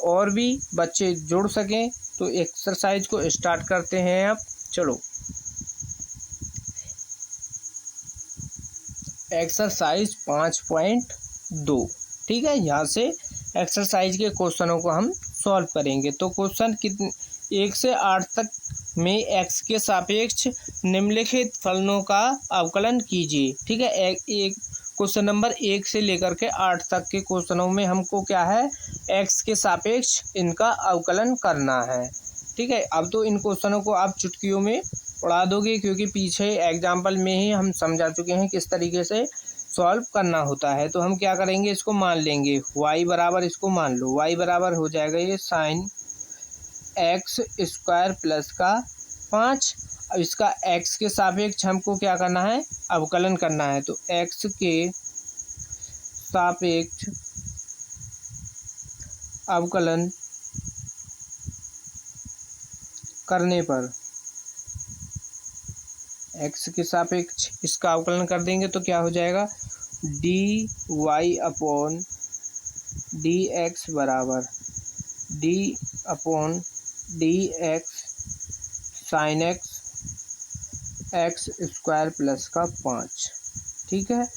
और भी बच्चे जुड़ सकें। तो एक्सरसाइज को स्टार्ट करते हैं अब। चलो, एक्सरसाइज 5.2। ठीक है, यहाँ से एक्सरसाइज के क्वेश्चनों को हम सॉल्व करेंगे। तो क्वेश्चन कितने 1 से 8 तक में x के सापेक्ष निम्नलिखित फलनों का अवकलन कीजिए। ठीक है, एक क्वेश्चन नंबर 1 से लेकर के 8 तक के क्वेश्चनों में हमको क्या है, x के सापेक्ष इनका अवकलन करना है। ठीक है, अब तो इन क्वेश्चनों को आप चुटकियों में उड़ा दोगे क्योंकि पीछे एग्जाम्पल में ही हम समझा चुके हैं किस तरीके से सॉल्व करना होता है। तो हम क्या करेंगे, इसको मान लेंगे y बराबर, इसको मान लो y बराबर हो जाएगा ये साइन एक्स स्क्वायर प्लस का 5। अब इसका x के सापेक्ष हमको क्या करना है, अवकलन करना है। तो x के सापेक्ष अवकलन करने पर x के सापेक्ष इसका अवकलन कर देंगे तो क्या हो जाएगा, D Y upon D x बराबर d upon D x sine x square plus का 5। ठीक है,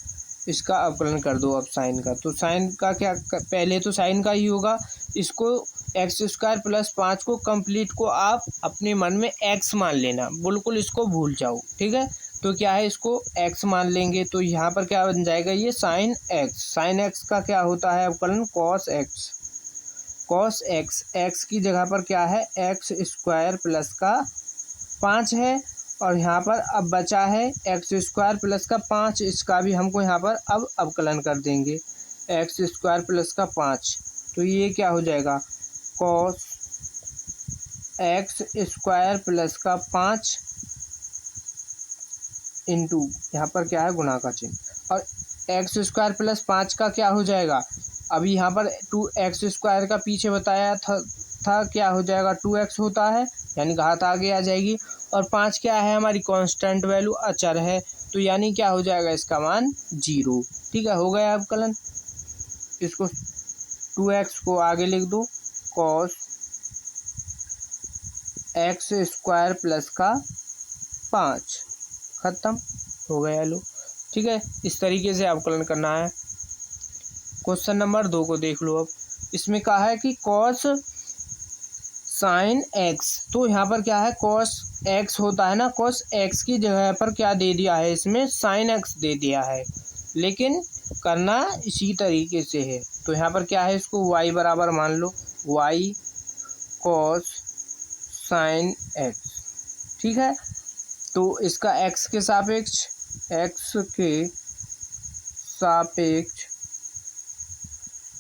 इसका अवकलन कर दो अब साइन का। तो साइन का क्या, पहले तो साइन का ही होगा। इसको एक्स स्क्वायर प्लस 5 को कंप्लीट को आप अपने मन में एक्स मान लेना, बिल्कुल इसको भूल जाओ। ठीक है, तो क्या है, इसको एक्स मान लेंगे तो यहाँ पर क्या बन जाएगा, ये साइन एक्स। साइन एक्स का क्या होता है अवकलन, cos x. Cos x, x की जगह पर क्या है, एक्स स्क्वायर प्लस का 5 है, और यहाँ पर अब बचा है एक्स स्क्वायर प्लस का 5। इसका भी हमको यहाँ पर अब अवकलन कर देंगे, एक्स स्क्वायर प्लस का 5। तो ये क्या हो जाएगा, कॉस एक्स स्क्वायर प्लस का 5 इंटू यहाँ पर क्या है, गुणा का चिन्ह, और एक्स स्क्वायर प्लस 5 का क्या हो जाएगा, अभी यहाँ पर 2x स्क्वायर का पीछे बताया था क्या हो जाएगा, 2x होता है, यानी घात आगे आ जाएगी। और 5 क्या है, हमारी कांस्टेंट वैल्यू अचर है, तो यानी क्या हो जाएगा, इसका मान 0। ठीक है, हो गया अवकलन। इसको 2x को आगे लिख दो, कॉस एक्स स्क्वायर प्लस का 5, खत्म हो गया। लो, ठीक है, इस तरीके से अवकलन करना है। क्वेश्चन नंबर 2 को देख लो। अब इसमें कहा है कि कॉस साइन एक्स, तो यहाँ पर क्या है, कॉस एक्स होता है ना, कॉस एक्स की जगह पर क्या दे दिया है, इसमें साइन एक्स दे दिया है, लेकिन करना इसी तरीके से है। तो यहाँ पर क्या है, इसको y बराबर मान लो, y कॉस साइन एक्स। ठीक है, तो इसका x के सापेक्ष, x के सापेक्ष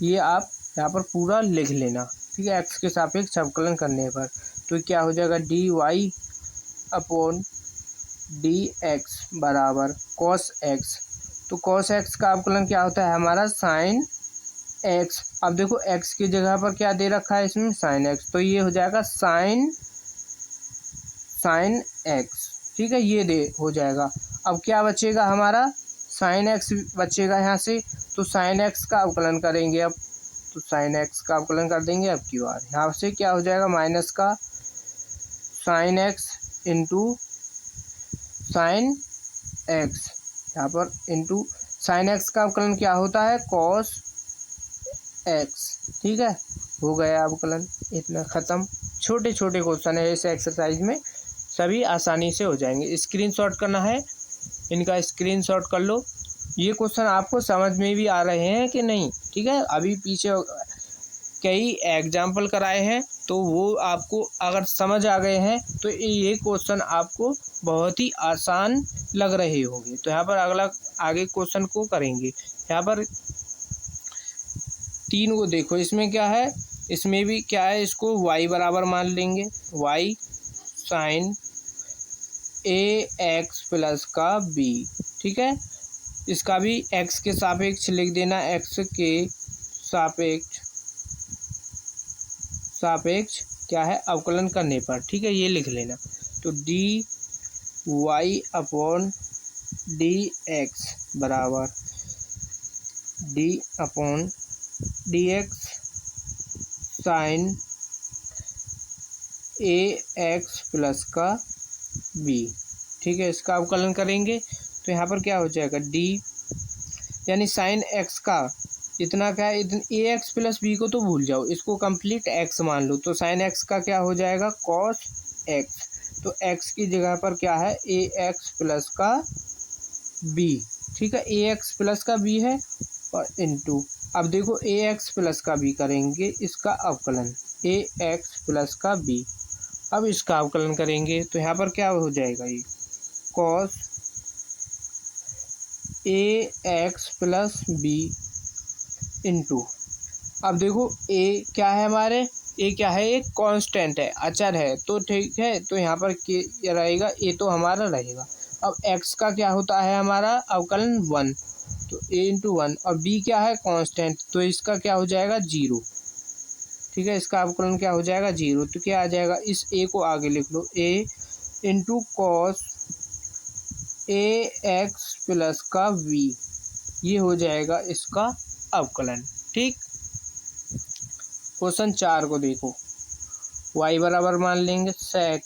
ये आप यहाँ पर पूरा लिख लेना। ठीक है, एक्स के सापेक्ष अवकलन करने पर। तो क्या हो जाएगा, D Y upon D x बराबर कॉस एक्स। तो कॉस एक्स का अवकलन क्या होता है हमारा, साइन एक्स। अब देखो एक्स की जगह पर क्या दे रखा है इसमें, साइन एक्स, तो ये हो जाएगा साइन एक्स। ठीक है, ये दे हो जाएगा। अब क्या बचेगा हमारा, साइन एक्स बचेगा यहाँ से। तो साइन एक्स का अवकलन करेंगे अब, तो साइन एक्स का अवकलन कर देंगे अब की बार। यहाँ से क्या हो जाएगा, माइनस का sine x into sine x, यहाँ पर इंटू साइन एक्स का अवकलन क्या होता है, कॉस एक्स। ठीक है, हो गया अवकलन, इतना ख़त्म। छोटे छोटे क्वेश्चन है इस एक्सरसाइज में, सभी आसानी से हो जाएंगे। स्क्रीनशॉट करना है, इनका स्क्रीनशॉट कर लो। ये क्वेश्चन आपको समझ में भी आ रहे हैं कि नहीं, ठीक है। अभी पीछे कई एग्जाम्पल कराए हैं, तो वो आपको अगर समझ आ गए हैं तो ये क्वेश्चन आपको बहुत ही आसान लग रहे होंगे। तो यहाँ पर अगला आगे क्वेश्चन को करेंगे। यहाँ पर 3 को देखो, इसमें क्या है, इसमें भी क्या है, इसको y बराबर मान लेंगे, y sign a x plus का b। ठीक है, इसका भी x के सापेक्ष लिख देना, x के सापेक्ष क्या है, अवकलन करने पर। ठीक है, ये लिख लेना। तो D Y upon D x बराबर d upon D x sine a x plus का बी। ठीक है, इसका अवकलन करेंगे तो यहाँ पर क्या हो जाएगा, डी यानी साइन एक्स का इतना क्या है, ए एक्स प्लस बी को तो भूल जाओ, इसको कंप्लीट एक्स मान लो। तो साइन एक्स का क्या हो जाएगा, कॉस एक्स। तो एक्स की जगह पर क्या है, ए एक्स प्लस का बी। ठीक है, ए एक्स प्लस का बी है और इनटू, अब देखो ए एक्स प्लस का बी करेंगे, इसका अवकलन ए एक्स प्लस का बी। अब इसका अवकलन करेंगे तो यहाँ पर क्या हो जाएगा, ये cos A x plus B into, अब देखो ए क्या है हमारे, ए क्या है, एक कांस्टेंट है, अचर है, तो ठीक है। तो यहाँ पर क्या रहेगा, ए तो हमारा रहेगा। अब एक्स का क्या होता है हमारा अवकलन 1, तो ए इंटू 1, और बी क्या है कांस्टेंट, तो इसका क्या हो जाएगा 0। ठीक है, इसका अवकलन क्या हो जाएगा 0। तो क्या आ जाएगा, इस ए को आगे लिख लो, ए into cos A x plus का वी, ये हो जाएगा इसका अवकलन। ठीक, क्वेश्चन 4 को देखो, y बराबर मान लेंगे सेक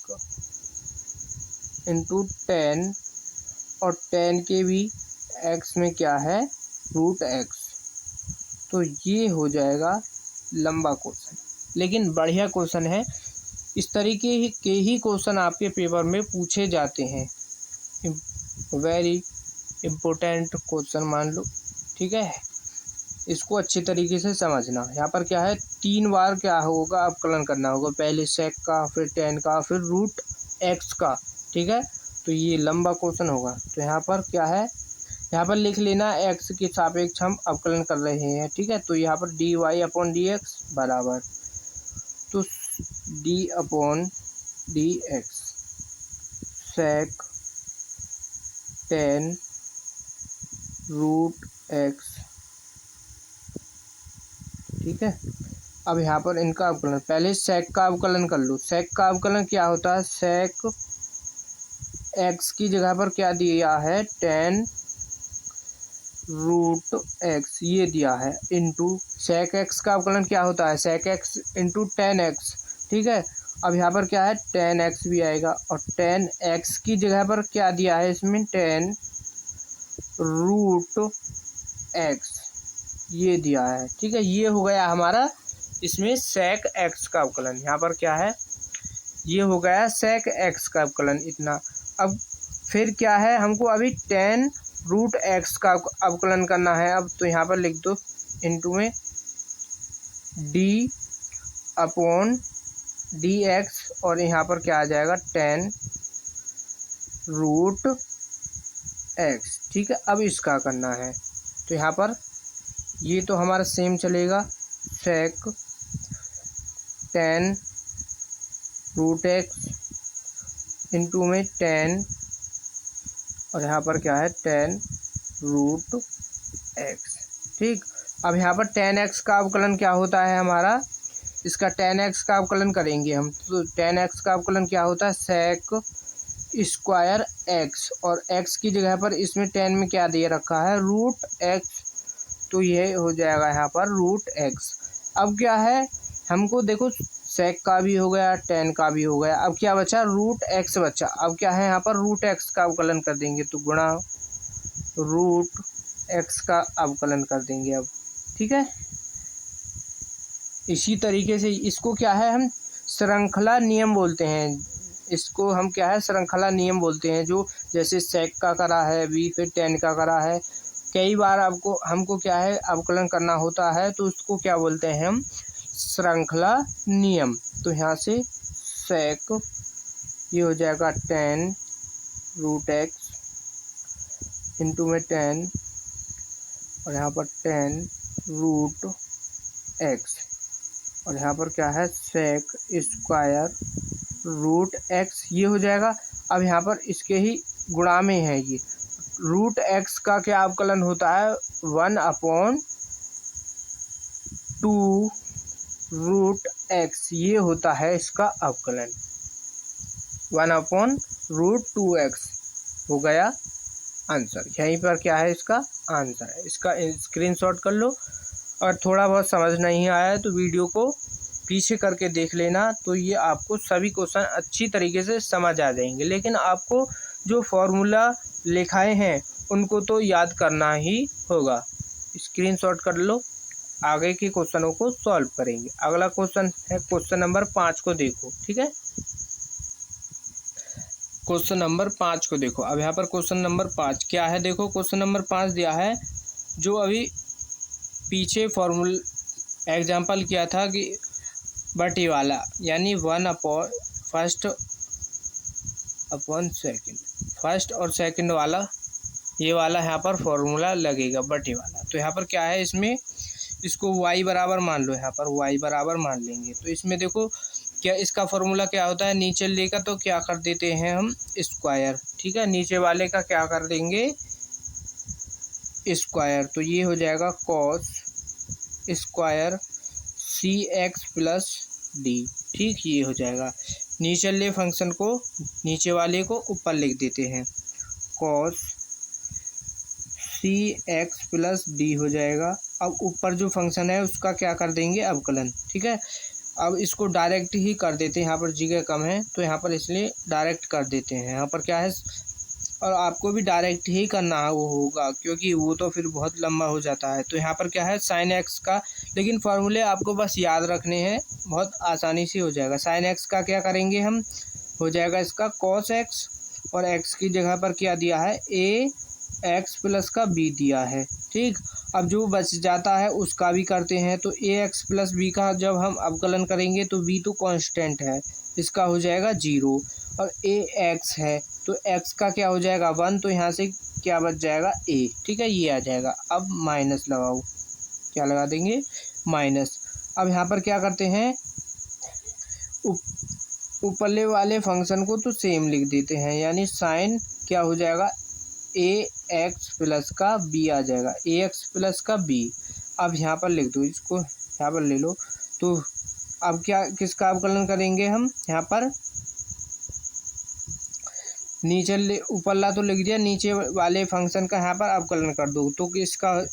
इंटू 10, और 10 के भी x में क्या है, रूट x। तो ये हो जाएगा लंबा क्वेश्चन, लेकिन बढ़िया क्वेश्चन है। इस तरीके के ही क्वेश्चन आपके पेपर में पूछे जाते हैं, वेरी इम्पोर्टेंट क्वेश्चन मान लो। ठीक है, इसको अच्छे तरीके से समझना। यहाँ पर क्या है, 3 बार क्या होगा, अवकलन करना होगा, पहले सेक का, फिर 10 का, फिर रूट एक्स का। ठीक है, तो ये लंबा क्वेश्चन होगा। तो यहाँ पर क्या है, यहाँ पर लिख लेना एक्स के सापेक्ष हम अवकलन कर रहे हैं। ठीक है, तो यहाँ पर d Y upon D x बराबर, तो d upon D x sec 10 root x. ठीक है, अब यहाँ पर इनका अवकलन, पहले सेक का अवकलन कर लो। सेक का अवकलन क्या होता है, सेक एक्स की जगह पर क्या दिया है, 10 रूट एक्स, ये दिया है, इंटू सेक एक्स का अवकलन क्या होता है, सेक एक्स इंटू 10x। ठीक है, अब यहाँ पर क्या है, 10x भी आएगा, और 10x की जगह पर क्या दिया है इसमें, 10 रूट एक्स, ये दिया है। ठीक है, ये हो गया हमारा इसमें सेक एक्स का अवकलन। यहाँ पर क्या है, ये हो गया सेक एक्स का अवकलन इतना। अब फिर क्या है, हमको अभी 10 रूट एक्स का अवकलन करना है। अब तो यहाँ पर लिख दो इंटू में डी अपॉन डी एक्स, और यहाँ पर क्या आ जाएगा 10 रूट एक्स। ठीक है, अब इसका करना है, तो यहाँ पर ये तो हमारा सेम चलेगा, सेक 10 रूट एक्स इंटू में 10 और यहाँ पर क्या है 10 रूट एक्स। ठीक, अब यहाँ पर 10x का अवकलन क्या होता है हमारा, इसका 10x का अवकलन करेंगे हम, तो 10x का अवकलन क्या होता है सेक स्क्वायर एक्स, और x की जगह पर इसमें 10 में क्या दे रखा है रूट एक्स, तो ये हो जाएगा यहाँ पर रूट एक्स। अब क्या है हमको देखो सेक का भी हो गया 10 का भी हो गया, अब क्या बचा रूट एक्स बचा। अब क्या है यहाँ पर रूट एक्स का अवकलन कर देंगे तो गुणा रूट एक्स का अवकलन कर देंगे अब। ठीक है, इसी तरीके से इसको क्या है हम श्रृंखला नियम बोलते हैं, इसको हम क्या है श्रृंखला नियम बोलते हैं। जो जैसे सेक का करा है अभी, फिर 10 का करा है, कई बार आपको हमको क्या है अवकलन करना होता है तो उसको क्या बोलते हैं हम श्रृंखला नियम। तो यहाँ से सेक ये हो जाएगा 10 रूट एक्स इंटू में 10 और यहाँ पर 10 रूट एक्स और यहाँ पर क्या है सेक स्क्वायर रूट एक्स, ये हो जाएगा। अब यहाँ पर इसके ही गुणा में है ये रूट एक्स का क्या अवकलन होता है 1/2 रूट एक्स, ये होता है इसका अवकलन 1/√2x हो गया आंसर। यहीं पर क्या है इसका आंसर है, इसका स्क्रीनशॉट कर लो। और थोड़ा बहुत समझ नहीं आया है तो वीडियो को पीछे करके देख लेना, तो ये आपको सभी क्वेश्चन अच्छी तरीके से समझ आ जाएंगे। लेकिन आपको जो फॉर्मूला लिखाए हैं उनको तो याद करना ही होगा। स्क्रीनशॉट कर लो, आगे के क्वेश्चनों को सॉल्व करेंगे। अगला क्वेश्चन है क्वेश्चन नंबर 5 को देखो। ठीक है, क्वेश्चन नंबर 5 को देखो। अब यहाँ पर क्वेश्चन नंबर 5 क्या है, देखो क्वेश्चन नंबर 5 दिया है जो अभी पीछे फॉर्मूल एग्जाम्पल किया था कि बटी वाला, यानी 1 फर्स्ट अपॉन सेकंड, फर्स्ट और सेकंड वाला ये वाला यहाँ पर फॉर्मूला लगेगा बटी वाला। तो यहाँ पर क्या है इसमें इसको y बराबर मान लो, यहाँ पर y बराबर मान लेंगे। तो इसमें देखो क्या इसका फॉर्मूला क्या होता है, नीचे लेकर तो क्या कर देते हैं हम स्क्वायर। ठीक है, नीचे वाले का क्या कर देंगे स्क्वायर, तो ये हो जाएगा कॉस स्क्वायर सी एक्स प्लस डी। ठीक, ये हो जाएगा। नीचे ले फंक्शन को नीचे वाले को ऊपर लिख देते हैं, कॉस सी एक्स प्लस डी हो जाएगा। अब ऊपर जो फंक्शन है उसका क्या कर देंगे अवकलन। ठीक है, अब इसको डायरेक्ट ही कर देते हैं, यहाँ पर जगह कम है तो यहाँ पर इसलिए डायरेक्ट कर देते हैं। यहाँ पर क्या है, और आपको भी डायरेक्ट ही करना है वो होगा क्योंकि वो तो फिर बहुत लंबा हो जाता है। तो यहाँ पर क्या है साइन एक्स का, लेकिन फार्मूले आपको बस याद रखने हैं, बहुत आसानी से हो जाएगा। साइन एक्स का क्या करेंगे हम, हो जाएगा इसका कॉस एक्स, और एक्स की जगह पर क्या दिया है ए एक्स प्लस का बी दिया है। ठीक, अब जो बच जाता है उसका भी करते हैं। तो ए एक्स प्लस बी का जब हम अवकलन करेंगे तो बी तो कांस्टेंट है, इसका हो जाएगा 0, और ए एक्स है तो एक्स का क्या हो जाएगा 1, तो यहाँ से क्या बच जाएगा ए। ठीक है, ये आ जाएगा। अब माइनस लगाओ, क्या लगा देंगे माइनस। अब यहाँ पर क्या करते हैं ऊपरले वाले फंक्शन को तो सेम लिख देते हैं, यानी साइन क्या हो जाएगा ए एक्स प्लस का बी आ जाएगा, ए एक्स प्लस का बी। अब यहाँ पर लिख दो, इसको यहाँ पर ले लो। तो अब क्या किसका अवकलन करेंगे हम, यहाँ पर नीचे ऊपरला तो लिख दिया, नीचे वाले फंक्शन का यहाँ पर अवकलन कर दो। तो इसका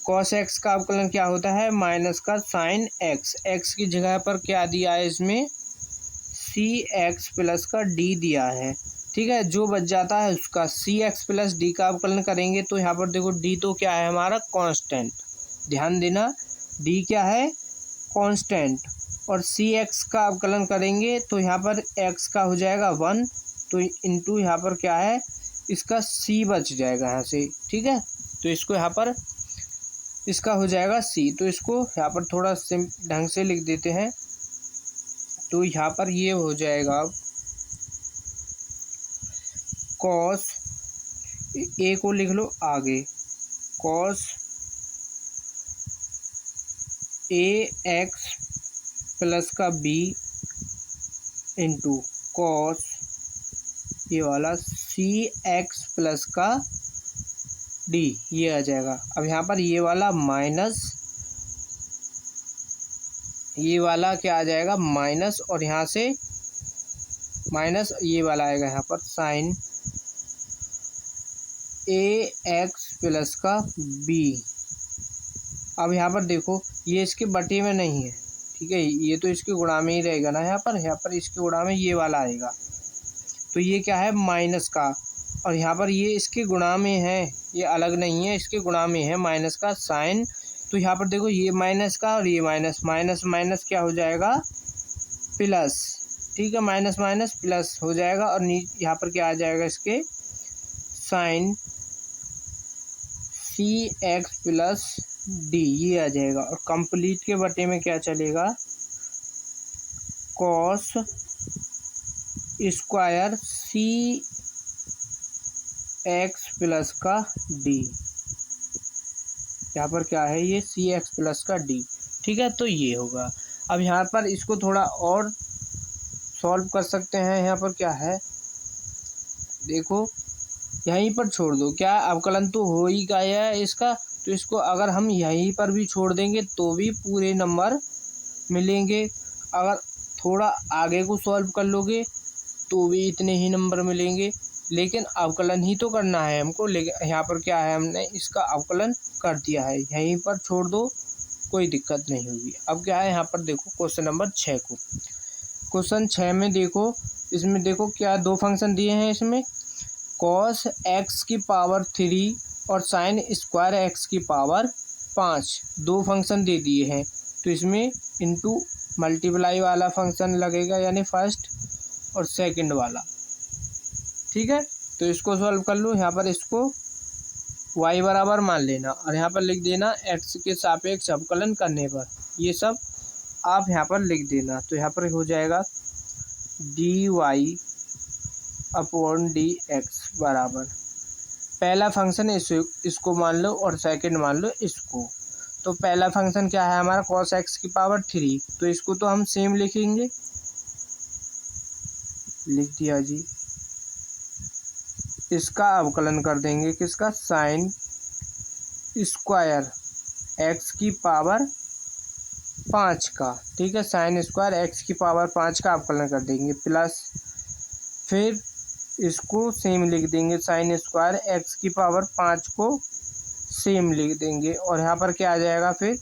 कॉस एक्स का अवकलन क्या होता है माइनस का साइन एक्स, एक्स की जगह पर क्या दिया है इसमें सी एक्स प्लस का डी दिया है। ठीक है, जो बच जाता है उसका सी एक्स प्लस डी का अवकलन करेंगे। तो यहाँ पर देखो डी तो क्या है हमारा कांस्टेंट, ध्यान देना डी क्या है कांस्टेंट, और सी एक्स का अवकलन करेंगे तो यहाँ पर एक्स का हो जाएगा 1, तो इंटू यहाँ पर क्या है इसका सी बच जाएगा यहाँ से। ठीक है, तो इसको यहाँ पर इसका हो जाएगा सी, तो इसको यहाँ पर थोड़ा ढंग से लिख देते हैं। तो यहाँ पर ये हो जाएगा कॉस, ए को लिख लो आगे, कॉस ए एक्स प्लस का बी इंटू कॉस ये वाला सी एक्स प्लस का डी, ये आ जाएगा। अब यहाँ पर ये वाला माइनस, ये वाला क्या आ जाएगा माइनस, और यहाँ से माइनस ये वाला आएगा यहाँ पर साइन ए एक्स प्लस का बी। अब यहाँ पर देखो ये इसके बटे में नहीं है, ठीक है, ये तो इसके गुणा में ही रहेगा ना। यहाँ पर इसके गुणा में ये वाला आएगा, तो ये क्या है माइनस का, और यहाँ पर ये इसके गुणा में है, ये अलग नहीं है, इसके गुणा में है माइनस का साइन। तो यहाँ पर देखो ये माइनस का और ये माइनस, माइनस माइनस क्या हो जाएगा प्लस, ठीक है, माइनस माइनस प्लस हो जाएगा, और यहाँ पर क्या आ जाएगा इसके साइन सी एक्स प्लस डी, ये आ जाएगा। और कंप्लीट के बटे में क्या चलेगा कॉस स्क्वायर सी एक्स प्लस का डी, यहाँ पर क्या है ये सी एक्स प्लस का डी, ठीक है, तो ये होगा। अब यहाँ पर इसको थोड़ा और सॉल्व कर सकते हैं। यहाँ पर क्या है देखो यहीं पर छोड़ दो, क्या अवकलन तो हो ही गया है इसका, तो इसको अगर हम यहीं पर भी छोड़ देंगे तो भी पूरे नंबर मिलेंगे। अगर थोड़ा आगे को सॉल्व कर लोगे तो भी इतने ही नंबर मिलेंगे, लेकिन अवकलन ही तो करना है हमको। लेकिन यहाँ पर क्या है हमने इसका अवकलन कर दिया है, यहीं पर छोड़ दो कोई दिक्कत नहीं होगी। अब क्या है यहाँ पर देखो क्वेश्चन नंबर 6 को, क्वेश्चन 6 में देखो, इसमें देखो क्या दो फंक्शन दिए हैं इसमें, कॉस एक्स की पावर 3 और साइन स्क्वायर एक्स की पावर 5, दो फंक्शन दे दिए हैं। तो इसमें इनटू मल्टीप्लाई वाला फंक्शन लगेगा, यानी फर्स्ट और सेकंड वाला, ठीक है। तो इसको सॉल्व कर लो, यहाँ पर इसको y बराबर मान लेना और यहाँ पर लिख देना x के सापेक्ष अवकलन करने पर, ये सब आप यहाँ पर लिख देना। तो यहाँ पर हो जाएगा dy अपॉन डी एक्स बराबर, पहला फंक्शन इसको मान लो और सेकंड मान लो इसको। तो पहला फंक्शन क्या है हमारा cos x की पावर 3, तो इसको तो हम सेम लिखेंगे, लिख दिया जी। इसका अवकलन कर देंगे किसका साइन स्क्वायर एक्स की पावर 5 का, ठीक है, साइन स्क्वायर एक्स की पावर 5 का अवकलन कर देंगे, प्लस फिर इसको सेम लिख देंगे, साइन स्क्वायर एक्स की पावर 5 को सेम लिख देंगे, और यहाँ पर क्या आ जाएगा फिर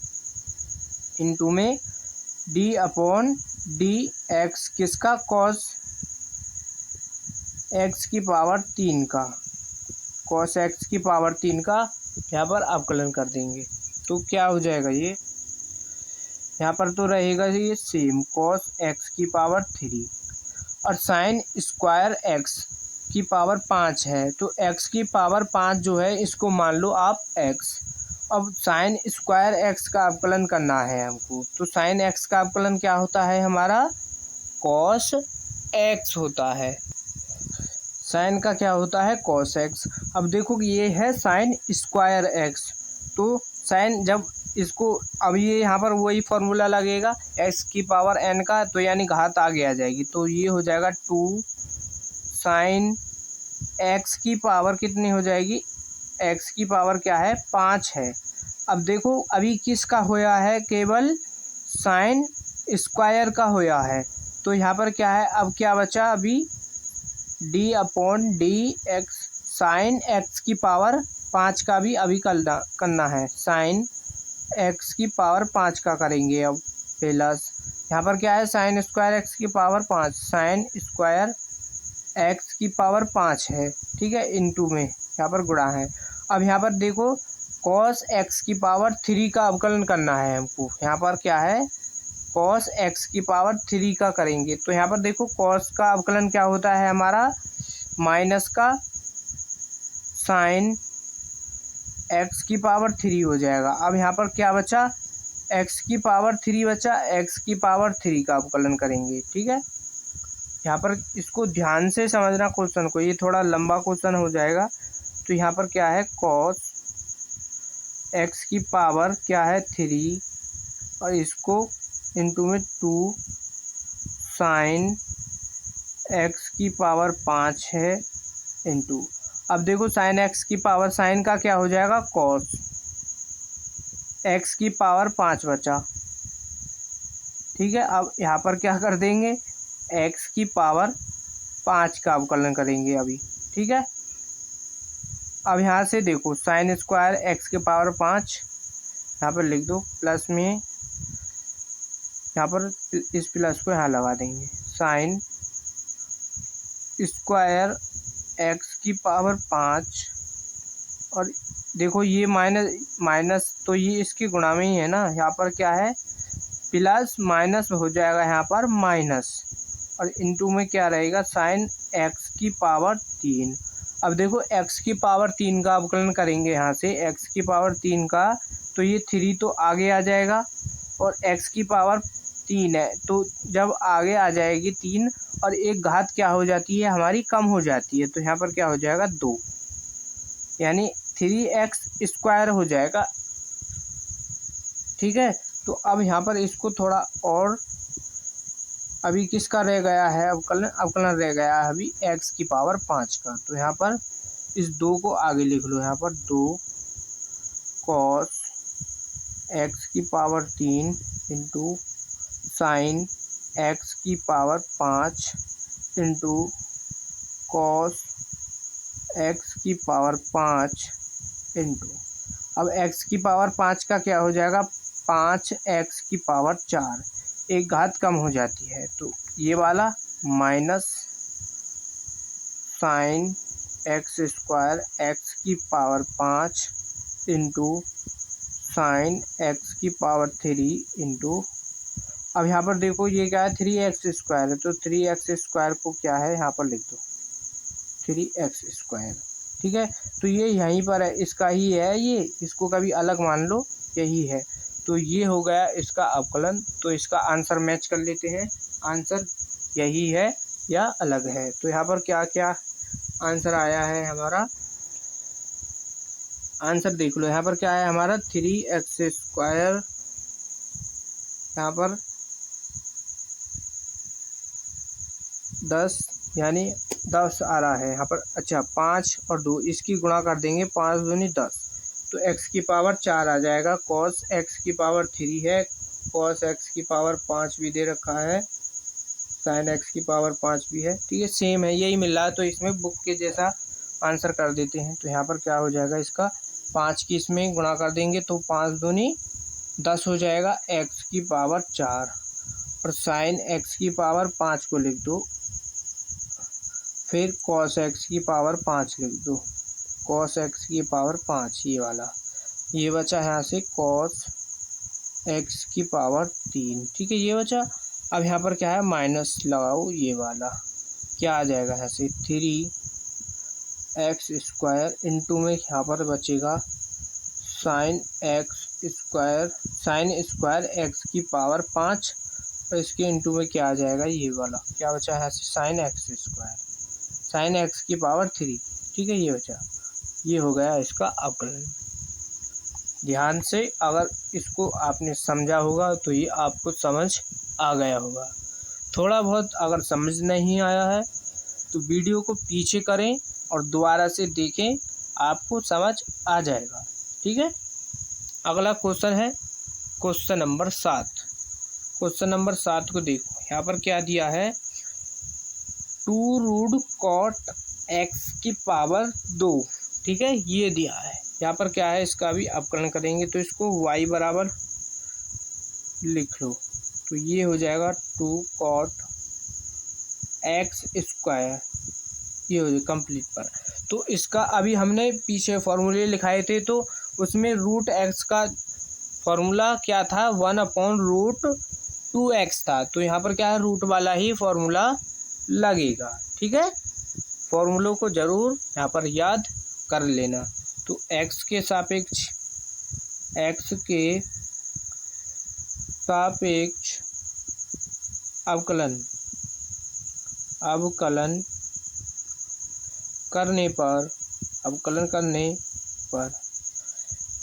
इनटू में डी अपॉन डी एक्स किसका कॉस एक्स की पावर 3 का, कॉस एक्स की पावर 3 का यहाँ पर अवकलन कर देंगे। तो क्या हो जाएगा ये यहाँ पर तो रहेगा ये सेम कॉस एक्स की पावर 3 और साइन स्क्वायर एक्स की पावर 5 है, तो एक्स की पावर 5 जो है इसको मान लो आप एक्स। अब साइन स्क्वायर एक्स का अवकलन करना है हमको, तो साइन एक्स का अवकलन क्या होता है हमारा कॉस एक्स होता है, साइन का क्या होता है कॉस एक्स। अब देखो कि ये है साइन स्क्वायर एक्स, तो साइन जब इसको अब ये यहाँ पर वही फॉर्मूला लगेगा एक्स की पावर एन का, तो यानी घात आगे आ जाएगी, तो ये हो जाएगा 2 साइन एक्स की पावर कितनी हो जाएगी, एक्स की पावर क्या है 5 है। अब देखो अभी किसका होया है केवल साइन स्क्वायर का होया है, तो यहाँ पर क्या है अब क्या बचा अभी D upon D x, sine x की पावर 5 का भी अभी करना है, साइन एक्स की पावर 5 का करेंगे अब, प्लस यहाँ पर क्या है साइन स्क्वायर एक्स की पावर 5, साइन स्क्वायर एक्स की पावर 5 है, ठीक है, इनटू में यहाँ पर गुणा है। अब यहाँ पर देखो कॉस एक्स की पावर 3 का अवकलन करना है हमको, यहाँ पर क्या है कॉस एक्स की पावर 3 का करेंगे, तो यहाँ पर देखो कॉस का अवकलन क्या होता है हमारा माइनस का साइन एक्स की पावर 3 हो जाएगा। अब यहाँ पर क्या बचा एक्स की पावर 3 बचा, एक्स की पावर 3 का अवकलन करेंगे, ठीक है। यहाँ पर इसको ध्यान से समझना क्वेश्चन को, ये थोड़ा लंबा क्वेश्चन हो जाएगा। तो यहाँ पर क्या है कॉस एक्स की पावर क्या है 3 और इसको इंटू में 2 साइन एक्स की पावर 5 है इंटू, अब देखो साइन एक्स की पावर, साइन का क्या हो जाएगा कॉस एक्स की पावर 5 बचा। ठीक है, अब यहाँ पर क्या कर देंगे, एक्स की पावर 5 का अवकलन करेंगे अभी। ठीक है, अब यहाँ से देखो साइन स्क्वायर एक्स की पावर 5 यहाँ पर लिख दो, प्लस में यहाँ पर इस प्लस को यहाँ लगा देंगे, साइन स्क्वायर एक्स की पावर 5, और देखो ये माइनस माइनस तो ये इसके गुणा में ही है ना, यहाँ पर क्या है प्लस माइनस हो जाएगा यहाँ पर माइनस, और इनटू में क्या रहेगा साइन एक्स की पावर 3। अब देखो एक्स की पावर 3 का अवकलन करेंगे यहाँ से, एक्स की पावर 3 का, तो ये 3 तो आगे आ जाएगा, और एक्स की पावर 3 है तो जब आगे आ जाएगी 3 और एक घात क्या हो जाती है हमारी कम हो जाती है, तो यहाँ पर क्या हो जाएगा 2, यानी 3x² हो जाएगा। ठीक है, तो अब यहाँ पर इसको थोड़ा और, अभी किसका रह गया है अवकलन, अवकलन रह गया है अभी x की पावर 5 का, तो यहाँ पर इस 2 को आगे लिख लो, यहाँ पर 2 cos x की पावर 3 इंटू साइन x की पावर 5 इंटू कॉस x की पावर 5 इंटू, अब x की पावर 5 का क्या हो जाएगा 5x की पावर 4, एक घात कम हो जाती है, तो ये वाला माइनस साइन x² x की पावर 5 इंटू साइन x की पावर 3 इंटू, अब यहाँ पर देखो ये क्या है 3x² है, तो 3x² को क्या है यहाँ पर लिख दो 3x²। ठीक है, तो ये यहीं पर है, इसका ही है ये, इसको कभी अलग मान लो, यही है, तो ये हो गया इसका अवकलन। तो इसका आंसर मैच कर लेते हैं, आंसर यही है या अलग है। तो यहाँ पर क्या क्या आंसर आया है हमारा, आंसर देख लो, यहाँ पर क्या है हमारा 3x², यहाँ पर 10 यानी 10 आ रहा है यहाँ पर, अच्छा 5 और 2 इसकी गुणा कर देंगे, 5 दूनी 10, तो x की पावर 4 आ जाएगा, cos x की पावर 3 है, cos x की पावर 5 भी दे रखा है, sin x की पावर 5 भी है। ठीक है, सेम है, यही मिल रहा है, तो इसमें बुक के जैसा आंसर कर देते हैं। तो यहाँ पर क्या हो जाएगा इसका 5 की इसमें गुणा कर देंगे तो 5 दूनी 10 हो जाएगा, x की पावर 4 और sin x की पावर 5 को लिख दो, फिर cos x की पावर 5 लिख दो, cos x की पावर 5 ये वाला, ये बचा यहाँ से cos x की पावर 3। ठीक है, ये बचा। अब यहाँ पर क्या है माइनस लगाओ, ये वाला क्या आ जाएगा यहाँ से 3x² इंटू में यहाँ पर बचेगा साइन स्क्वायर x की पावर 5 और इसके इंटू में क्या आ जाएगा ये वाला, क्या बचा यहाँ से साइन x की पावर 3। ठीक है, ये बचा, ये हो गया इसका अवकलन। ध्यान से अगर इसको आपने समझा होगा तो ये आपको समझ आ गया होगा। थोड़ा बहुत अगर समझ नहीं आया है तो वीडियो को पीछे करें और दोबारा से देखें, आपको समझ आ जाएगा। ठीक है, अगला क्वेश्चन है क्वेश्चन नंबर 7। क्वेश्चन नंबर 7 को देखो, यहाँ पर क्या दिया है 2√cot x की पावर 2। ठीक है, ये दिया है, यहाँ पर क्या है इसका भी अवकलन करेंगे, तो इसको y बराबर लिख लो, तो ये हो जाएगा 2cot x², ये हो जाएगा कंप्लीट पर। तो इसका अभी हमने पीछे फॉर्मूले लिखाए थे, तो उसमें √x का फॉर्मूला क्या था 1/√2x था, तो यहाँ पर क्या है रूट वाला ही फॉर्मूला लगेगा। ठीक है, फॉर्मूलों को ज़रूर यहाँ पर याद कर लेना। तो x के सापेक्ष अवकलन करने पर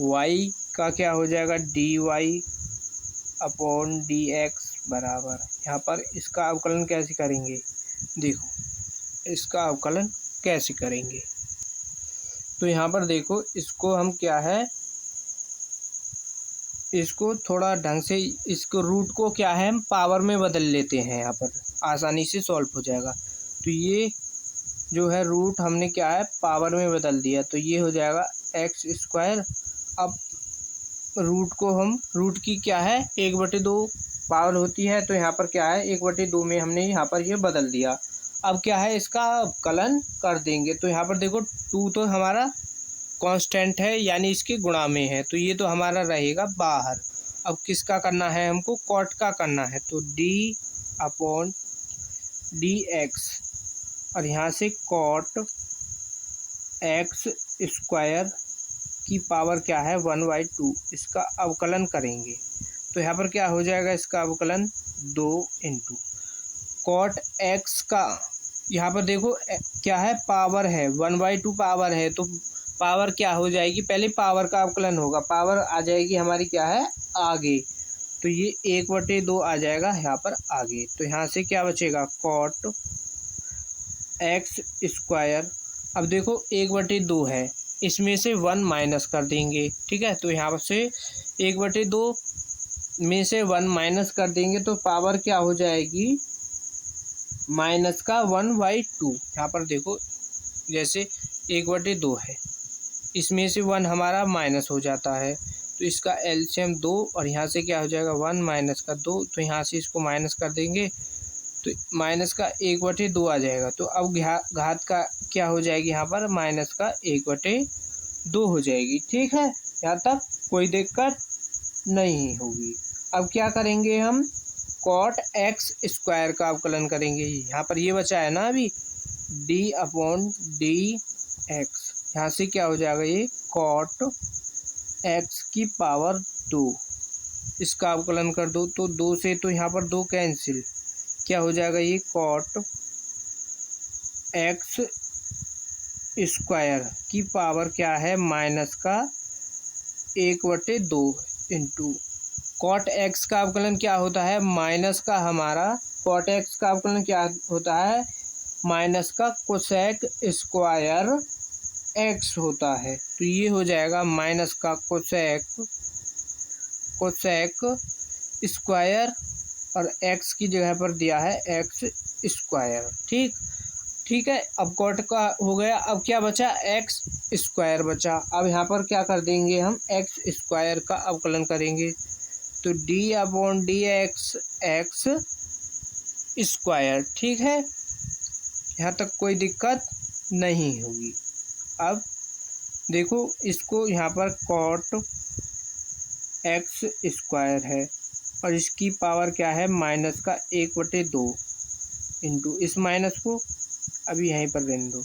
y का क्या हो जाएगा dy/dx बराबर, यहाँ पर इसका अवकलन कैसे करेंगे, देखो इसका अवकलन कैसे करेंगे। तो यहाँ पर देखो इसको हम क्या है, इसको थोड़ा ढंग से इसको रूट को क्या है हम पावर में बदल लेते हैं, यहाँ पर आसानी से सॉल्व हो जाएगा। तो ये जो है रूट हमने क्या है पावर में बदल दिया, तो ये हो जाएगा एक्स स्क्वायर। अब रूट को हम रूट की क्या है 1/2 पावर होती है, तो यहाँ पर क्या है 1/2 में हमने यहाँ पर ये बदल दिया। अब क्या है इसका अवकलन कर देंगे, तो यहाँ पर देखो 2 तो हमारा कांस्टेंट है यानी इसके गुणा में है, तो ये तो हमारा रहेगा बाहर। अब किसका करना है हमको, कॉट का करना है, तो d/dx और यहाँ से कॉट एक्स स्क्वायर की पावर क्या है 1/2, इसका अवकलन करेंगे। तो यहाँ पर क्या हो जाएगा इसका अवकलन 2 इंटू कॉट एक्स का, यहाँ पर देखो क्या है पावर है 1/2 पावर है, तो पावर क्या हो जाएगी, पहले पावर का अवकलन होगा, पावर आ जाएगी हमारी क्या है आगे, तो ये 1/2 आ जाएगा यहाँ पर आगे। तो यहाँ से क्या बचेगा कॉट एक्स स्क्वायर। अब देखो 1/2 है, इसमें से 1 माइनस कर देंगे, ठीक है। तो यहाँ से 1/2 में से 1 माइनस कर देंगे, तो पावर क्या हो जाएगी माइनस का 1/2। यहाँ पर देखो जैसे 1/2 है, इसमें से 1 हमारा माइनस हो जाता है, तो इसका एलसीएम 2 और यहाँ से क्या हो जाएगा 1 माइनस का 2, तो यहाँ से इसको माइनस कर देंगे, तो माइनस का 1/2 आ जाएगा। तो अब घात का क्या हो जाएगी यहाँ पर माइनस का 1/2 हो जाएगी, ठीक है। यहाँ तक कोई दिक्कत नहीं होगी। अब क्या करेंगे हम कॉट एक्स स्क्वायर का अवकलन करेंगे, यहाँ पर ये बचा है ना अभी d/dx, यहाँ से क्या हो जाएगा ये कॉट एक्स की पावर 2, इसका अवकलन कर दो, तो 2 से तो यहाँ पर 2 कैंसिल, क्या हो जाएगा ये कॉट एक्स स्क्वायर की पावर क्या है माइनस का 1/2 इंटू कॉट एक्स का अवकलन क्या होता है माइनस का, हमारा कॉट एक्स का अवकलन क्या होता है माइनस का कोसेक स्क्वायर एक्स होता है, तो ये हो जाएगा माइनस का कोसेक स्क्वायर और एक्स की जगह पर दिया है एक्स स्क्वायर, ठीक है। अब कॉट का हो गया, अब क्या बचा एक्स स्क्वायर बचा। अब यहाँ पर क्या कर देंगे हम एक्स स्क्वायर का अवकलन करेंगे, तो d/dx एक्स स्क्वायर, ठीक है। यहाँ तक कोई दिक्कत नहीं होगी। अब देखो इसको यहाँ पर कॉट एक्स स्क्वायर है और इसकी पावर क्या है माइनस का 1/2 इंटू इस माइनस को अभी यहीं पर रहने दो,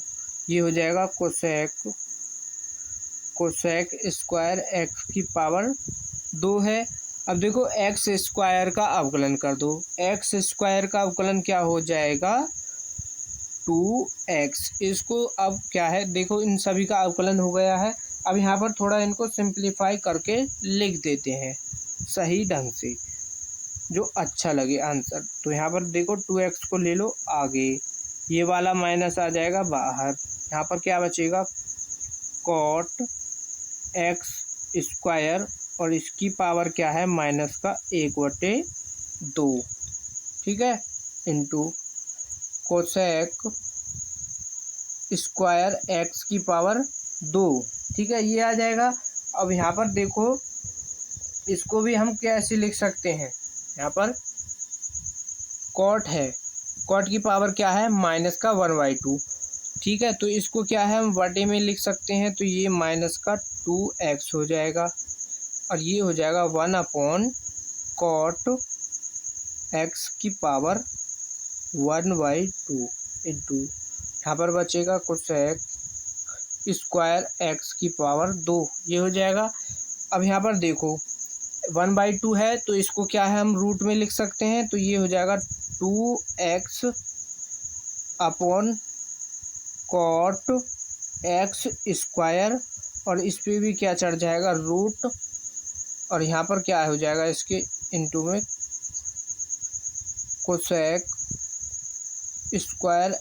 ये हो जाएगा कोसेक स्क्वायर एक्स की पावर 2 है। अब देखो एक्स स्क्वायर का अवकलन कर दो, एक्स स्क्वायर का अवकलन क्या हो जाएगा 2x, इसको अब क्या है देखो इन सभी का अवकलन हो गया है। अब यहाँ पर थोड़ा इनको सिंप्लीफाई करके लिख देते हैं सही ढंग से, जो अच्छा लगे आंसर। तो यहाँ पर देखो 2x को ले लो आगे, ये वाला माइनस आ जाएगा बाहर, यहाँ पर क्या बचेगा कॉट एक्स स्क्वायर और इसकी पावर क्या है माइनस का 1/2, ठीक है, इंटू कोसेक स्क्वायर एक्स की पावर 2, ठीक है, ये आ जाएगा। अब यहाँ पर देखो इसको भी हम कैसे लिख सकते हैं, यहाँ पर कॉट है, कॉट की पावर क्या है माइनस का 1/2, ठीक है, तो इसको क्या है हम बटे में लिख सकते हैं, तो ये माइनस का 2x हो जाएगा और ये हो जाएगा 1/कॉट एक्स की पावर 1/2 इंटू यहाँ पर बचेगा कोसेक स्क्वायर एक्स की पावर 2, ये हो जाएगा। अब यहाँ पर देखो 1/2 है, तो इसको क्या है हम रूट में लिख सकते हैं, तो ये हो जाएगा 2x upon cot x square और इस पर भी क्या चढ़ जाएगा रूट, और यहाँ पर क्या हो जाएगा इसके इंटू में कोसेक स्क्वायर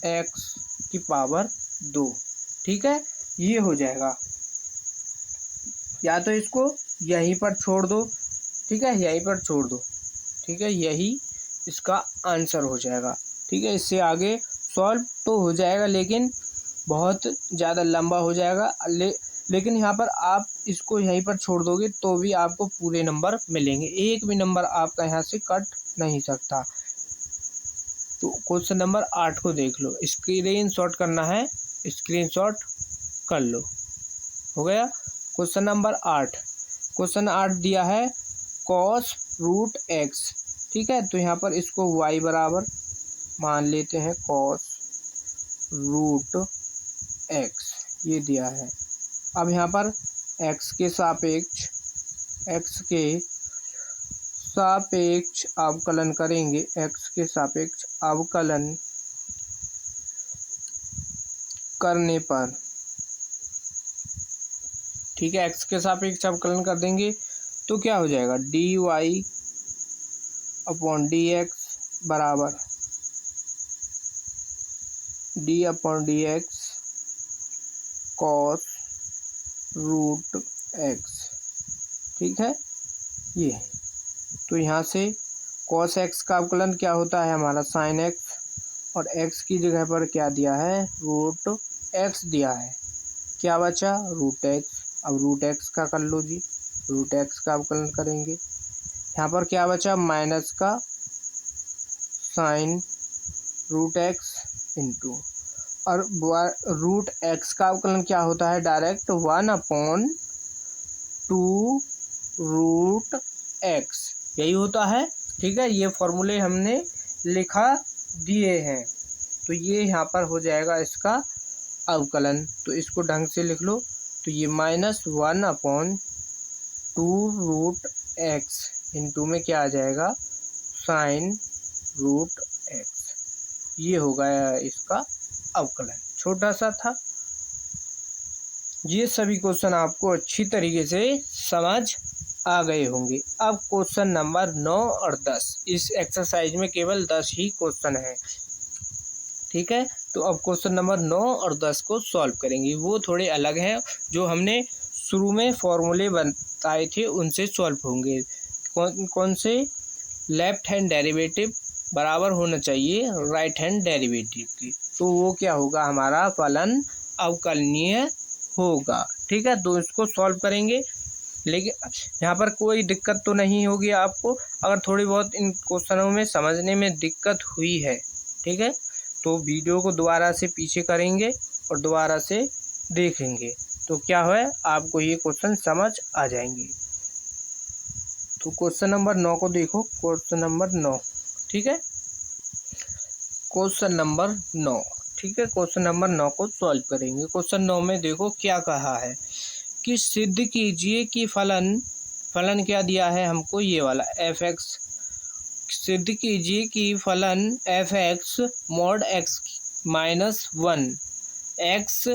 एक्स की पावर 2। ठीक है, ये हो जाएगा। या तो इसको यहीं पर छोड़ दो, ठीक है, यहीं पर छोड़ दो, ठीक है, यही इसका आंसर हो जाएगा। ठीक है, इससे आगे सॉल्व तो हो जाएगा लेकिन बहुत ज़्यादा लंबा हो जाएगा। लेकिन यहाँ पर आप इसको यहीं पर छोड़ दोगे तो भी आपको पूरे नंबर मिलेंगे, एक भी नंबर आपका यहाँ से कट नहीं सकता। तो क्वेश्चन नंबर 8 को देख लो, स्क्रीनशॉट करना है, स्क्रीनशॉट कर लो। हो गया क्वेश्चन नंबर 8। क्वेश्चन 8 दिया है कॉस रूट एक्स। ठीक है, तो यहाँ पर इसको y बराबर मान लेते हैं कॉस रूट एक्स, ये दिया है। अब यहाँ पर x के सापेक्ष अवकलन करेंगे, x के सापेक्ष अवकलन करने पर, ठीक है, x के सापेक्ष अवकलन कर देंगे तो क्या हो जाएगा, dy अपॉन डी एक्स बराबर d upon D x cos root x. ठीक है, ये तो यहाँ से कॉस एक्स का अवकलन क्या होता है हमारा साइन एक्स, और एक्स की जगह पर क्या दिया है, रूट एक्स दिया है। क्या बचा, रूट एक्स। अब रूट एक्स का कर लो जी, रूट एक्स का अवकलन करेंगे। यहाँ पर क्या बचा, माइनस का साइन रूट एक्स इंटू, और रूट एक्स का अवकलन क्या होता है, डायरेक्ट 1/2 रूट एक्स, यही होता है। ठीक है, ये फॉर्मूले हमने लिखा दिए हैं, तो ये यहाँ पर हो जाएगा इसका अवकलन। तो इसको ढंग से लिख लो, तो ये -1/2 रूट एक्स इंटू में क्या आ जाएगा, साइन रूट एक्स, ये हो गया इसका अवकलन। छोटा सा था। ये सभी क्वेश्चन आपको अच्छी तरीके से समझ आ गए होंगे। अब क्वेश्चन नंबर 9 और 10, इस एक्सरसाइज में केवल 10 ही क्वेश्चन है। ठीक है, तो अब क्वेश्चन नंबर 9 और 10 को सॉल्व करेंगे। वो थोड़े अलग हैं, जो हमने शुरू में फॉर्मूले बताए थे उनसे सॉल्व होंगे। कौन से, लेफ्ट हैंड डेरिवेटिव बराबर होना चाहिए राइट हैंड डेरिवेटिव की, तो वो क्या होगा, हमारा फलन अवकलनीय होगा। ठीक है, तो इसको सॉल्व करेंगे, लेकिन यहाँ पर कोई दिक्कत तो नहीं होगी आपको। अगर थोड़ी बहुत इन क्वेश्चनों में समझने में दिक्कत हुई है, ठीक है, तो वीडियो को दोबारा से पीछे करेंगे और दोबारा से देखेंगे, तो क्या है, आपको ये क्वेश्चन समझ आ जाएंगे। तो क्वेश्चन नंबर 9 को देखो, क्वेश्चन नंबर 9। ठीक है, क्वेश्चन नंबर 9, ठीक है, क्वेश्चन नंबर 9 को सॉल्व करेंगे। क्वेश्चन 9 में देखो क्या कहा है कि सिद्ध कीजिए कि फलन क्या दिया है हमको, ये वाला एफ एक्स। सिद्ध कीजिए कि फलन f x mod x -1 x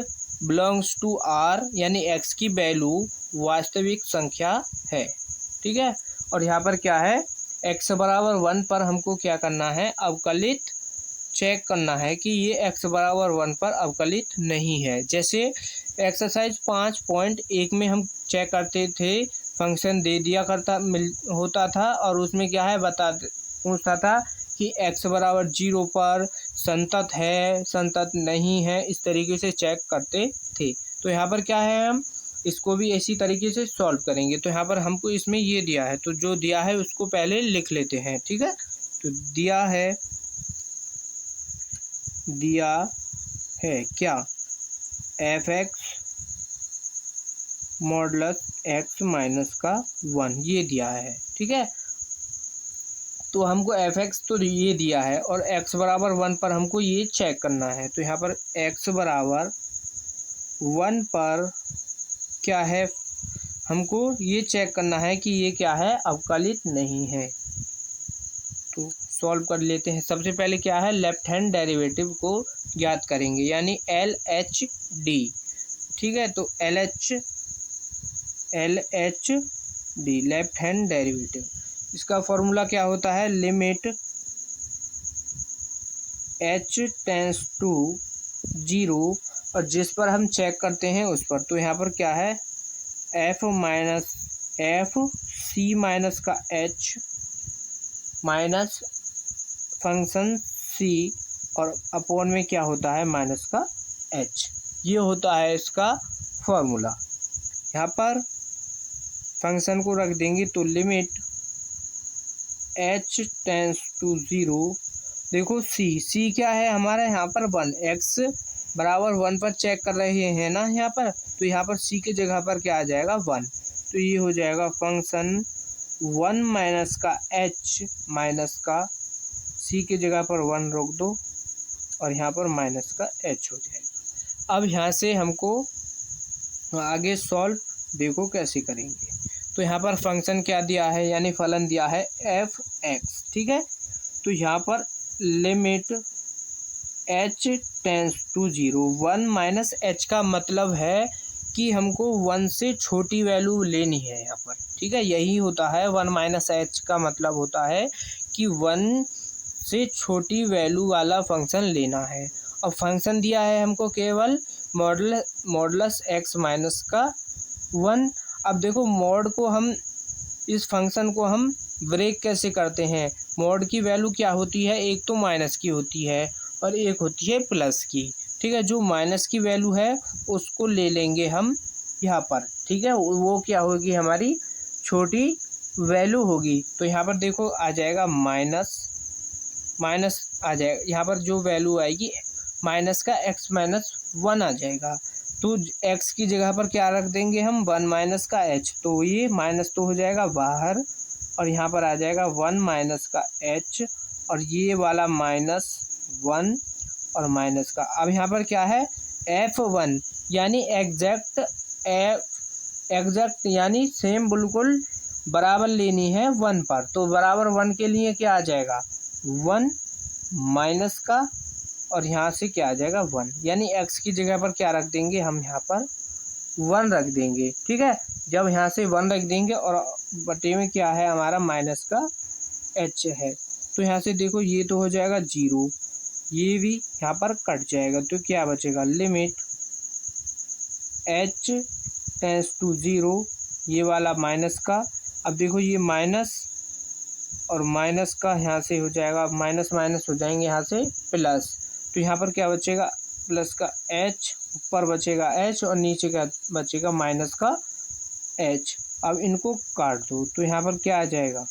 belongs to R, यानी एक्स की वैल्यू वास्तविक संख्या है। ठीक है, और यहाँ पर क्या है, एक्स बराबर 1 पर हमको क्या करना है, अवकलित चेक करना है कि ये x बराबर 1 पर अवकलित नहीं है। जैसे एक्सरसाइज 5.1 में हम चेक करते थे, फंक्शन दे दिया होता था और उसमें क्या है पूछता था कि x बराबर 0 पर संतत है संतत नहीं है, इस तरीके से चेक करते थे। तो यहाँ पर क्या है, हम इसको भी इसी तरीके से सॉल्व करेंगे। तो यहाँ पर हमको इसमें ये दिया है, तो जो दिया है उसको पहले लिख लेते हैं। ठीक है, तो दिया है क्या, F x modulus x minus का 1, ये दिया है। ठीक है, तो हमको एफ एक्स तो ये दिया है और एक्स बराबर 1 पर हमको ये चेक करना है। तो यहाँ पर एक्स बराबर 1 पर क्या है, हमको ये चेक करना है कि ये क्या है, अवकलित नहीं है। तो सॉल्व कर लेते हैं। सबसे पहले क्या है, लेफ्ट हैंड डेरिवेटिव को ज्ञात करेंगे, यानी LHD। ठीक है, तो LHD लेफ्ट हैंड डेरिवेटिव, इसका फॉर्मूला क्या होता है, लिमिट h टेंस टू 0 और जिस पर हम चेक करते हैं उस पर, तो यहाँ पर क्या है f c माइनस का h माइनस फंक्शन c और अपॉन में क्या होता है माइनस का h। ये होता है इसका फॉर्मूला। यहाँ पर फंक्शन को रख देंगे तो लिमिट h टेंस टू 0, देखो c क्या है हमारा यहाँ पर 1, x बराबर 1 पर चेक कर रहे हैं ना यहाँ पर, तो यहाँ पर c की जगह पर क्या आ जाएगा 1, तो ये हो जाएगा फंक्शन 1 माइनस का h माइनस का c की जगह पर 1 रोक दो और यहाँ पर माइनस का h हो जाएगा। अब यहाँ से हमको आगे सॉल्व देखो कैसे करेंगे। तो यहाँ पर फंक्शन क्या दिया है, यानी फलन दिया है f(x), ठीक है। तो यहाँ पर limit h tends to 0, 1 minus h का मतलब है कि हमको 1 से छोटी वैल्यू लेनी है यहाँ पर, ठीक है। यही होता है 1 माइनस h का मतलब होता है कि 1 से छोटी वैल्यू वाला फंक्शन लेना है। और फंक्शन दिया है हमको केवल मॉडुलस x माइनस का 1। अब देखो मॉड को हम, इस फंक्शन को हम ब्रेक कैसे करते हैं, मॉड की वैल्यू क्या होती है, एक तो माइनस की होती है और एक होती है प्लस की, ठीक है। जो माइनस की वैल्यू है उसको ले लेंगे हम यहाँ पर, ठीक है। वो क्या होगी, हमारी छोटी वैल्यू होगी। तो यहाँ पर देखो आ जाएगा माइनस आ जाएगा, यहाँ पर जो वैल्यू आएगी माइनस का x माइनस 1 आ जाएगा। तो x की जगह पर क्या रख देंगे हम, 1 माइनस का h, तो ये माइनस तो हो जाएगा बाहर और यहाँ पर आ जाएगा 1 माइनस का h और ये वाला -1 और माइनस का। अब यहाँ पर क्या है f1 यानी एग्जैक्ट यानी सेम बिल्कुल बराबर लेनी है 1 पर। तो बराबर 1 के लिए क्या आ जाएगा 1 माइनस का और यहाँ से क्या आ जाएगा 1, यानी x की जगह पर क्या रख देंगे हम यहाँ पर 1 रख देंगे, ठीक है। जब यहाँ से 1 रख देंगे और बटे में क्या है हमारा माइनस का h है, तो यहाँ से देखो ये तो हो जाएगा 0, ये भी यहाँ पर कट जाएगा, तो क्या बचेगा लिमिट h टेंस टू 0, ये वाला माइनस का। अब देखो ये माइनस और माइनस का यहाँ से हो जाएगा माइनस माइनस हो जाएंगे यहाँ से प्लस, तो यहाँ पर क्या बचेगा प्लस का h, ऊपर बचेगा h और नीचे क्या बचेगा माइनस का h। अब इनको काट दो तो यहाँ पर क्या आ जाएगा,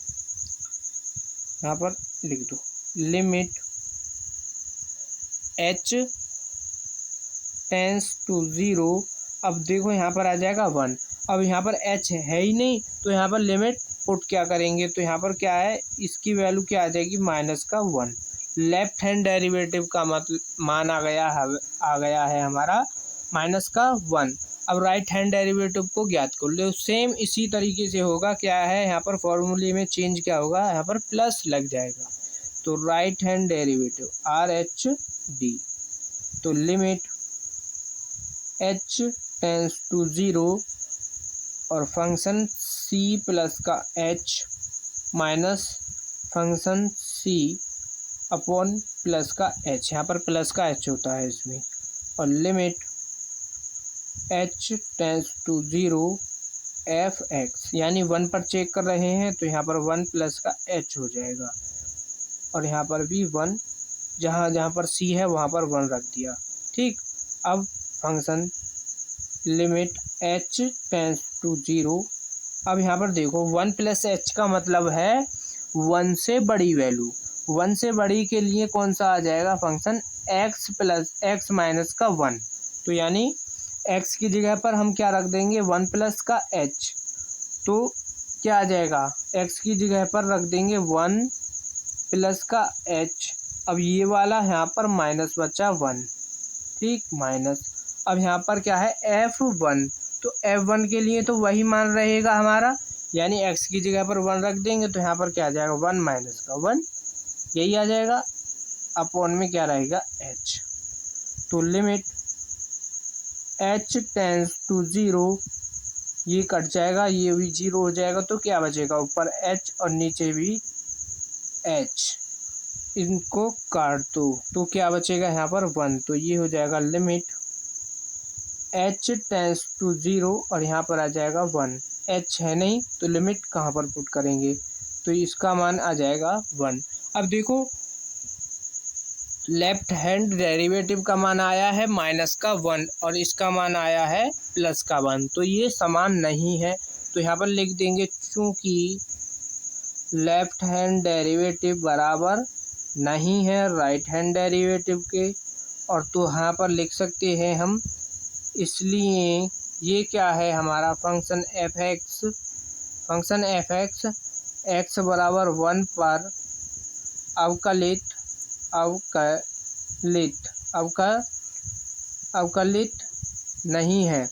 यहाँ पर लिख दो लिमिट h टेंस टू 0। अब देखो यहाँ पर आ जाएगा 1, अब यहाँ पर h है ही नहीं तो यहाँ पर लिमिट पुट क्या करेंगे, तो यहाँ पर क्या है इसकी वैल्यू क्या आ जाएगी माइनस का 1। लेफ्ट हैंड डेरिवेटिव का मतलब मान आ गया है हमारा माइनस का 1। अब राइट हैंड डेरिवेटिव को ज्ञात कर लो, सेम इसी तरीके से होगा। क्या है यहाँ पर फॉर्मूले में चेंज क्या होगा, यहाँ पर प्लस लग जाएगा, तो राइट हैंड डेरिवेटिव RHD। तो लिमिट h टेंस टू 0 और फंक्शन c प्लस का h minus function c upon plus का h, यहाँ पर प्लस का h होता है इसमें, और limit h tends to 0 f(x), यानी 1 पर चेक कर रहे हैं तो यहाँ पर 1 प्लस का h हो जाएगा और यहाँ पर भी 1, जहाँ पर c है वहाँ पर 1 रख दिया, ठीक। अब function limit h tends to 0। अब यहाँ पर देखो 1 प्लस h का मतलब है 1 से बड़ी वैल्यू, 1 से बड़ी के लिए कौन सा आ जाएगा function x plus x minus का 1, तो यानी x की जगह पर हम क्या रख देंगे 1 प्लस का h, तो क्या आ जाएगा x की जगह पर रख देंगे 1 प्लस का h। अब ये वाला यहाँ पर माइनस बचा 1, ठीक माइनस। अब यहाँ पर क्या है f1, तो f1 के लिए तो वही मान रहेगा हमारा, यानी x की जगह पर 1 रख देंगे तो यहाँ पर क्या आ जाएगा 1 माइनस का 1, यही आ जाएगा। अपॉन में क्या रहेगा h, तो लिमिट h टेंस टू 0 ये कट जाएगा, ये भी 0 हो जाएगा, तो क्या बचेगा, ऊपर h और नीचे भी h, इनको काट दो तो क्या बचेगा यहाँ पर 1। तो ये हो जाएगा लिमिट h टेंस टू 0 और यहाँ पर आ जाएगा 1। h है नहीं तो लिमिट कहाँ पर पुट करेंगे, तो इसका मान आ जाएगा 1। अब देखो लेफ्ट हैंड डेरिवेटिव का मान आया है -1 और इसका मान आया है +1, तो ये समान नहीं है। तो यहाँ पर लिख देंगे चूँकि लेफ्ट हैंड डेरिवेटिव बराबर नहीं है राइट हैंड डेरिवेटिव के, और तो यहाँ पर लिख सकते हैं हम, इसलिए ये क्या है हमारा फंक्शन f(x) x बराबर 1 पर अवकलित नहीं है,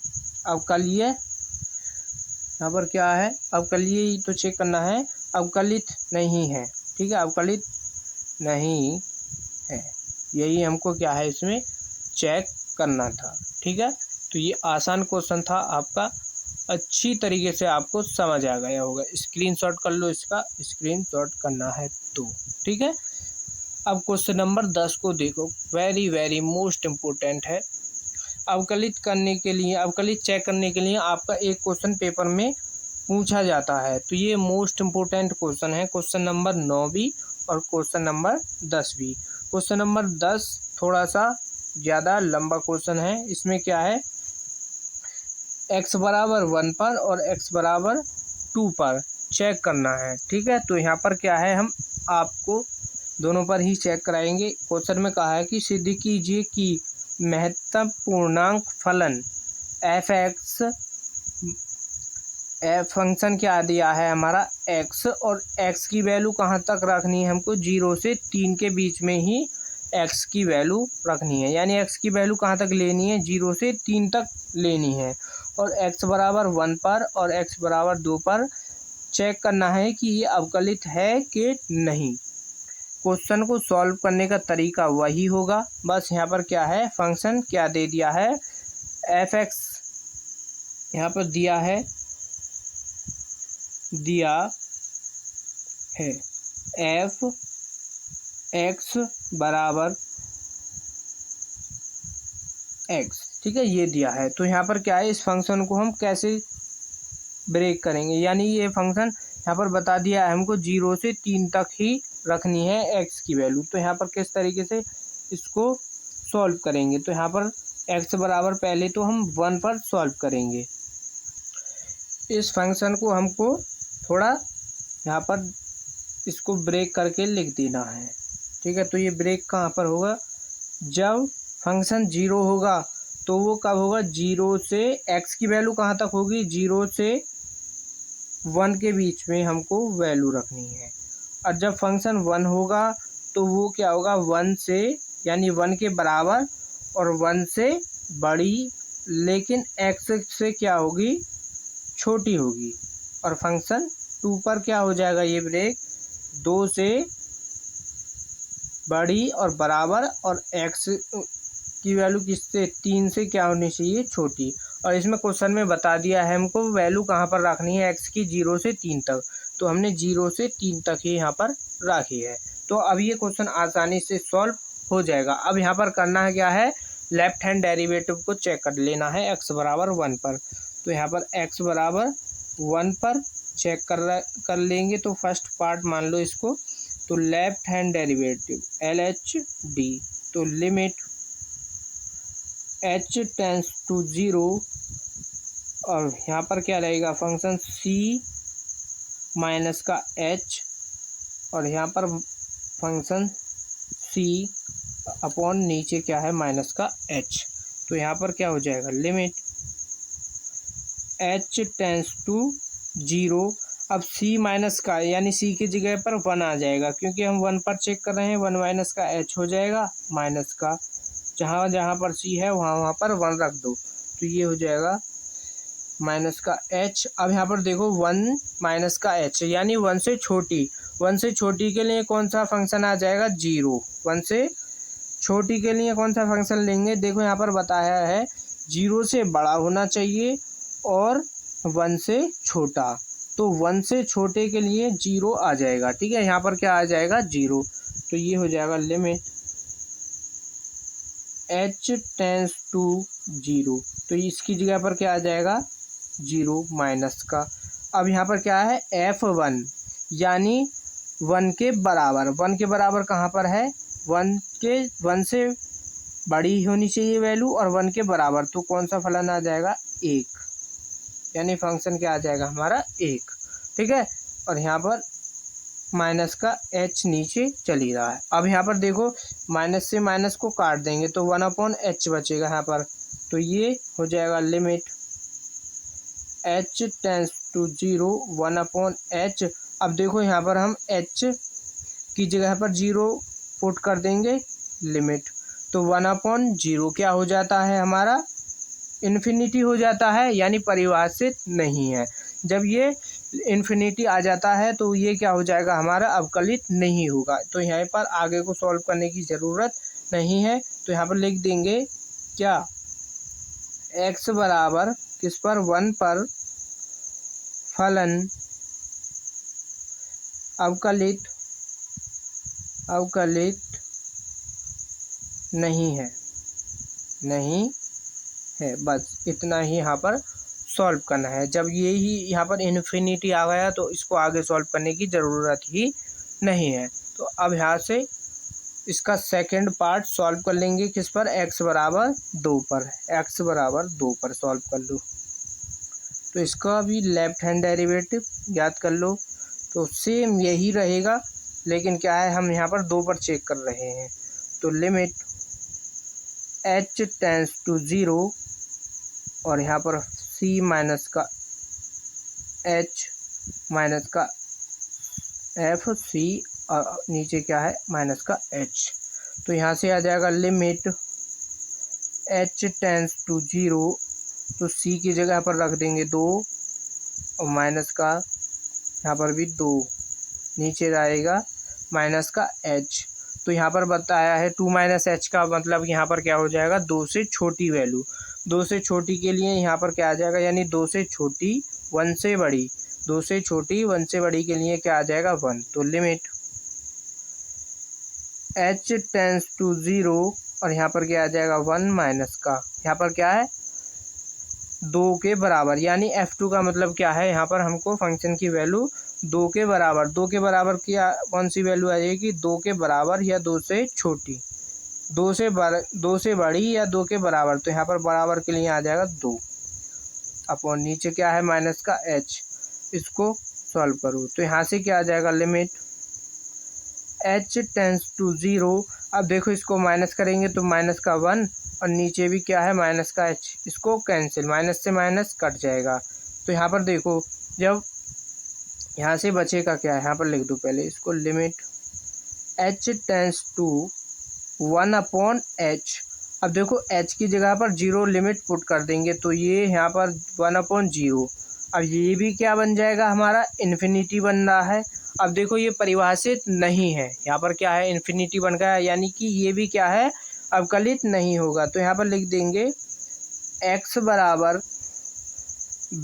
अवकलीय, यहाँ पर क्या है, अवकलीय तो चेक करना है, अवकलित नहीं है, ठीक है, अवकलित नहीं है, यही हमको क्या है इसमें चेक करना था, ठीक है। तो ये आसान क्वेश्चन था आपका, अच्छी तरीके से आपको समझ आ गया होगा। स्क्रीनशॉट कर लो, इसका स्क्रीनशॉट करना है तो, ठीक है। अब क्वेश्चन नंबर 10 को देखो, वेरी वेरी मोस्ट इम्पोर्टेंट है। अवकलित करने के लिए, अवकलित चेक करने के लिए आपका एक क्वेश्चन पेपर में पूछा जाता है, तो ये मोस्ट इम्पोर्टेंट क्वेश्चन है, क्वेश्चन नंबर 9 भी और क्वेश्चन नंबर 10 भी। क्वेश्चन नंबर 10 थोड़ा सा ज़्यादा लंबा क्वेश्चन है, इसमें क्या है, x बराबर 1 पर और x बराबर 2 पर चेक करना है, ठीक है। तो यहाँ पर क्या है, हम आपको दोनों पर ही चेक कराएंगे। क्वेश्चन में कहा है कि सिद्ध कीजिए कि महत्वपूर्णांक फलन f(x), फंक्शन क्या दिया है हमारा x, और x की वैल्यू कहाँ तक रखनी है हमको, 0 से 3 के बीच में ही x की वैल्यू रखनी है, यानी x की वैल्यू कहाँ तक लेनी है, 0 से 3 तक लेनी है, और x बराबर 1 पर और x बराबर 2 पर चेक करना है कि ये अवकलित है कि नहीं। क्वेश्चन को सॉल्व करने का तरीका वही होगा, बस यहाँ पर क्या है, फंक्शन क्या दे दिया है, f(x) यहाँ पर दिया है f(x) बराबर x, ठीक है, ये दिया है। तो यहाँ पर क्या है, इस फंक्शन को हम कैसे ब्रेक करेंगे, यानी ये फंक्शन यहाँ पर बता दिया है हमको 0 से 3 तक ही रखनी है x की वैल्यू। तो यहाँ पर किस तरीके से इसको सॉल्व करेंगे, तो यहाँ पर x बराबर पहले तो हम 1 पर सॉल्व करेंगे। इस फंक्शन को हमको थोड़ा यहाँ पर इसको ब्रेक करके लिख देना है, ठीक है। तो ये ब्रेक कहाँ पर होगा, जब फंक्शन 0 होगा तो वो कब होगा, 0 से x की वैल्यू कहाँ तक होगी, 0 से 1 के बीच में हमको वैल्यू रखनी है, और जब फंक्शन 1 होगा तो वो क्या होगा, 1 से, यानी 1 के बराबर और 1 से बड़ी, लेकिन x से क्या होगी, छोटी होगी, और फंक्शन 2 पर क्या हो जाएगा ये ब्रेक, 2 से बड़ी और बराबर, और x की वैल्यू किससे, 3 से क्या होनी चाहिए, छोटी। और इसमें क्वेश्चन में बता दिया है हमको वैल्यू कहाँ पर रखनी है x की, 0 से 3 तक, तो हमने 0 से 3 तक ही यहाँ पर रखी है। तो अब ये क्वेश्चन आसानी से सॉल्व हो जाएगा। अब यहाँ पर करना है क्या है, लेफ्ट हैंड डेरिवेटिव को चेक कर लेना है x बराबर 1 पर। तो यहाँ पर x बराबर 1 पर चेक कर लेंगे। तो फर्स्ट पार्ट मान लो इसको, तो लेफ्ट हैंड डेरिवेटिव LHD, तो लिमिट h टेंस टू 0, और यहाँ पर क्या रहेगा, फंक्शन c माइनस का h, और यहाँ पर फंक्शन c अपॉन नीचे क्या है, माइनस का h। तो यहाँ पर क्या हो जाएगा, लिमिट h टेंस टू 0, अब c माइनस का, यानी c की जगह पर 1 आ जाएगा, क्योंकि हम 1 पर चेक कर रहे हैं, 1 माइनस का h हो जाएगा, माइनस का जहाँ जहाँ पर c है वहाँ पर 1 रख दो, तो ये हो जाएगा माइनस का h। अब यहाँ पर देखो 1 माइनस का h, यानी 1 से छोटी, 1 से छोटी के लिए कौन सा फंक्शन आ जाएगा, 0। 1 से छोटी के लिए कौन सा फंक्शन लेंगे, देखो यहाँ पर बताया है 0 से बड़ा होना चाहिए और 1 से छोटा, तो 1 से छोटे के लिए 0 आ जाएगा। ठीक है, यहाँ पर क्या आ जाएगा 0, तो ये हो जाएगा लिमिट h टेंस टू 0, तो इसकी जगह पर क्या आ जाएगा 0 माइनस का। अब यहाँ पर क्या है f1 यानी 1 के बराबर, 1 के बराबर कहाँ पर है 1 से बड़ी होनी चाहिए वैल्यू और 1 के बराबर, तो कौन सा फलन आ जाएगा 1, यानी फंक्शन क्या आ जाएगा हमारा 1। ठीक है, और यहाँ पर माइनस का h नीचे चल ही रहा है। अब यहाँ पर देखो माइनस से माइनस को काट देंगे तो 1/h बचेगा यहाँ पर, तो ये हो जाएगा limit h tends to 0 1/h। अब देखो यहाँ पर हम h की जगह पर 0 पुट कर देंगे लिमिट, तो 1/0 क्या हो जाता है हमारा इन्फिनिटी हो जाता है, यानी परिभाषित नहीं है। जब ये इन्फिनिटी आ जाता है तो ये क्या हो जाएगा हमारा अवकलित नहीं होगा, तो यहाँ पर आगे को सॉल्व करने की ज़रूरत नहीं है। तो यहाँ पर लिख देंगे क्या x बराबर किस पर 1 पर फलन अवकलित नहीं है, बस इतना ही यहाँ पर सॉल्व करना है। जब ये ही यहाँ पर इन्फिनिटी आ गया तो इसको आगे सॉल्व करने की ज़रूरत ही नहीं है। तो अब यहाँ से इसका सेकंड पार्ट सॉल्व कर लेंगे किस पर x बराबर 2 पर, x बराबर 2 पर सॉल्व कर लो, तो इसका भी लेफ्ट हैंड डेरिवेटिव याद कर लो, तो सेम यही रहेगा, लेकिन क्या है हम यहाँ पर 2 पर चेक कर रहे हैं। तो लिमिट h टेंस टू 0 और यहाँ पर c माइनस का h माइनस का f c और नीचे क्या है माइनस का h, तो यहाँ से आ जाएगा लिमिट h टेंस टू 0, तो c की जगह पर रख देंगे 2 और माइनस का यहाँ पर भी 2, नीचे आएगा माइनस का h। तो यहाँ पर बताया है 2 माइनस h का मतलब यहाँ पर क्या हो जाएगा 2 से छोटी वैल्यू, 2 से छोटी के लिए यहाँ पर क्या आ जाएगा, यानी 2 से छोटी 1 से बड़ी, 2 से छोटी 1 से बड़ी के लिए क्या आ जाएगा 1, तो लिमिट h टेंस टू 0 और यहाँ पर क्या आ जाएगा 1 माइनस का, यहाँ पर क्या है 2 के बराबर, यानी f2 का मतलब क्या है यहाँ पर हमको फंक्शन की वैल्यू 2 के बराबर, 2 के बराबर क्या कौन सी वैल्यू आ जाएगी 2 के बराबर या 2 से छोटी, 2 से बड़ी या 2 के बराबर, तो यहाँ पर बराबर के लिए आ जाएगा 2 अपॉन नीचे क्या है माइनस का h, इसको सॉल्व करो तो यहाँ से क्या आ जाएगा लिमिट h टेंस टू 0। अब देखो इसको माइनस करेंगे तो माइनस का 1 और नीचे भी क्या है माइनस का h, इसको कैंसिल, माइनस से माइनस कट जाएगा। तो यहाँ पर देखो जब यहाँ से बचेगा क्या है, यहाँ पर लिख दो पहले इसको limit h tends to 1/h। अब देखो h की जगह पर 0 लिमिट पुट कर देंगे तो ये यहाँ पर 1/0, अब ये भी क्या बन जाएगा हमारा इन्फिनिटी बन रहा है। अब देखो ये परिभाषित नहीं है, यहाँ पर क्या है इन्फिनिटी बन गया, यानी कि ये भी क्या है अवकलित नहीं होगा। तो यहाँ पर लिख देंगे x बराबर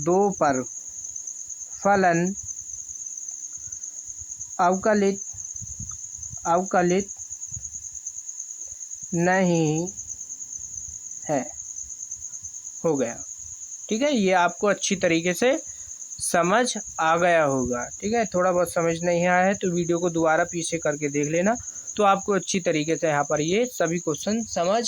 2 पर फलन अवकलित नहीं है, हो गया। ठीक है, ये आपको अच्छी तरीके से समझ आ गया होगा। ठीक है, थोड़ा बहुत समझ नहीं आया है तो वीडियो को दोबारा पीछे करके देख लेना, तो आपको अच्छी तरीके से यहाँ पर ये सभी क्वेश्चन समझ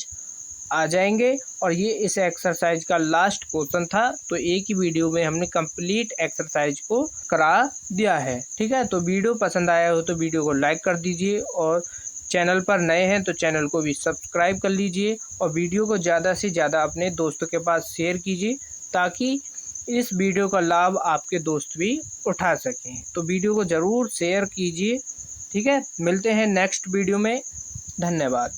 आ जाएंगे। और ये इस एक्सरसाइज का लास्ट क्वेश्चन था, तो एक ही वीडियो में हमने कंप्लीट एक्सरसाइज को करा दिया है। ठीक है, तो वीडियो पसंद आया हो तो वीडियो को लाइक कर दीजिए और चैनल पर नए हैं तो चैनल को भी सब्सक्राइब कर लीजिए और वीडियो को ज़्यादा से ज़्यादा अपने दोस्तों के पास शेयर कीजिए ताकि इस वीडियो का लाभ आपके दोस्त भी उठा सकें। तो वीडियो को ज़रूर शेयर कीजिए। ठीक है, मिलते हैं नेक्स्ट वीडियो में, धन्यवाद।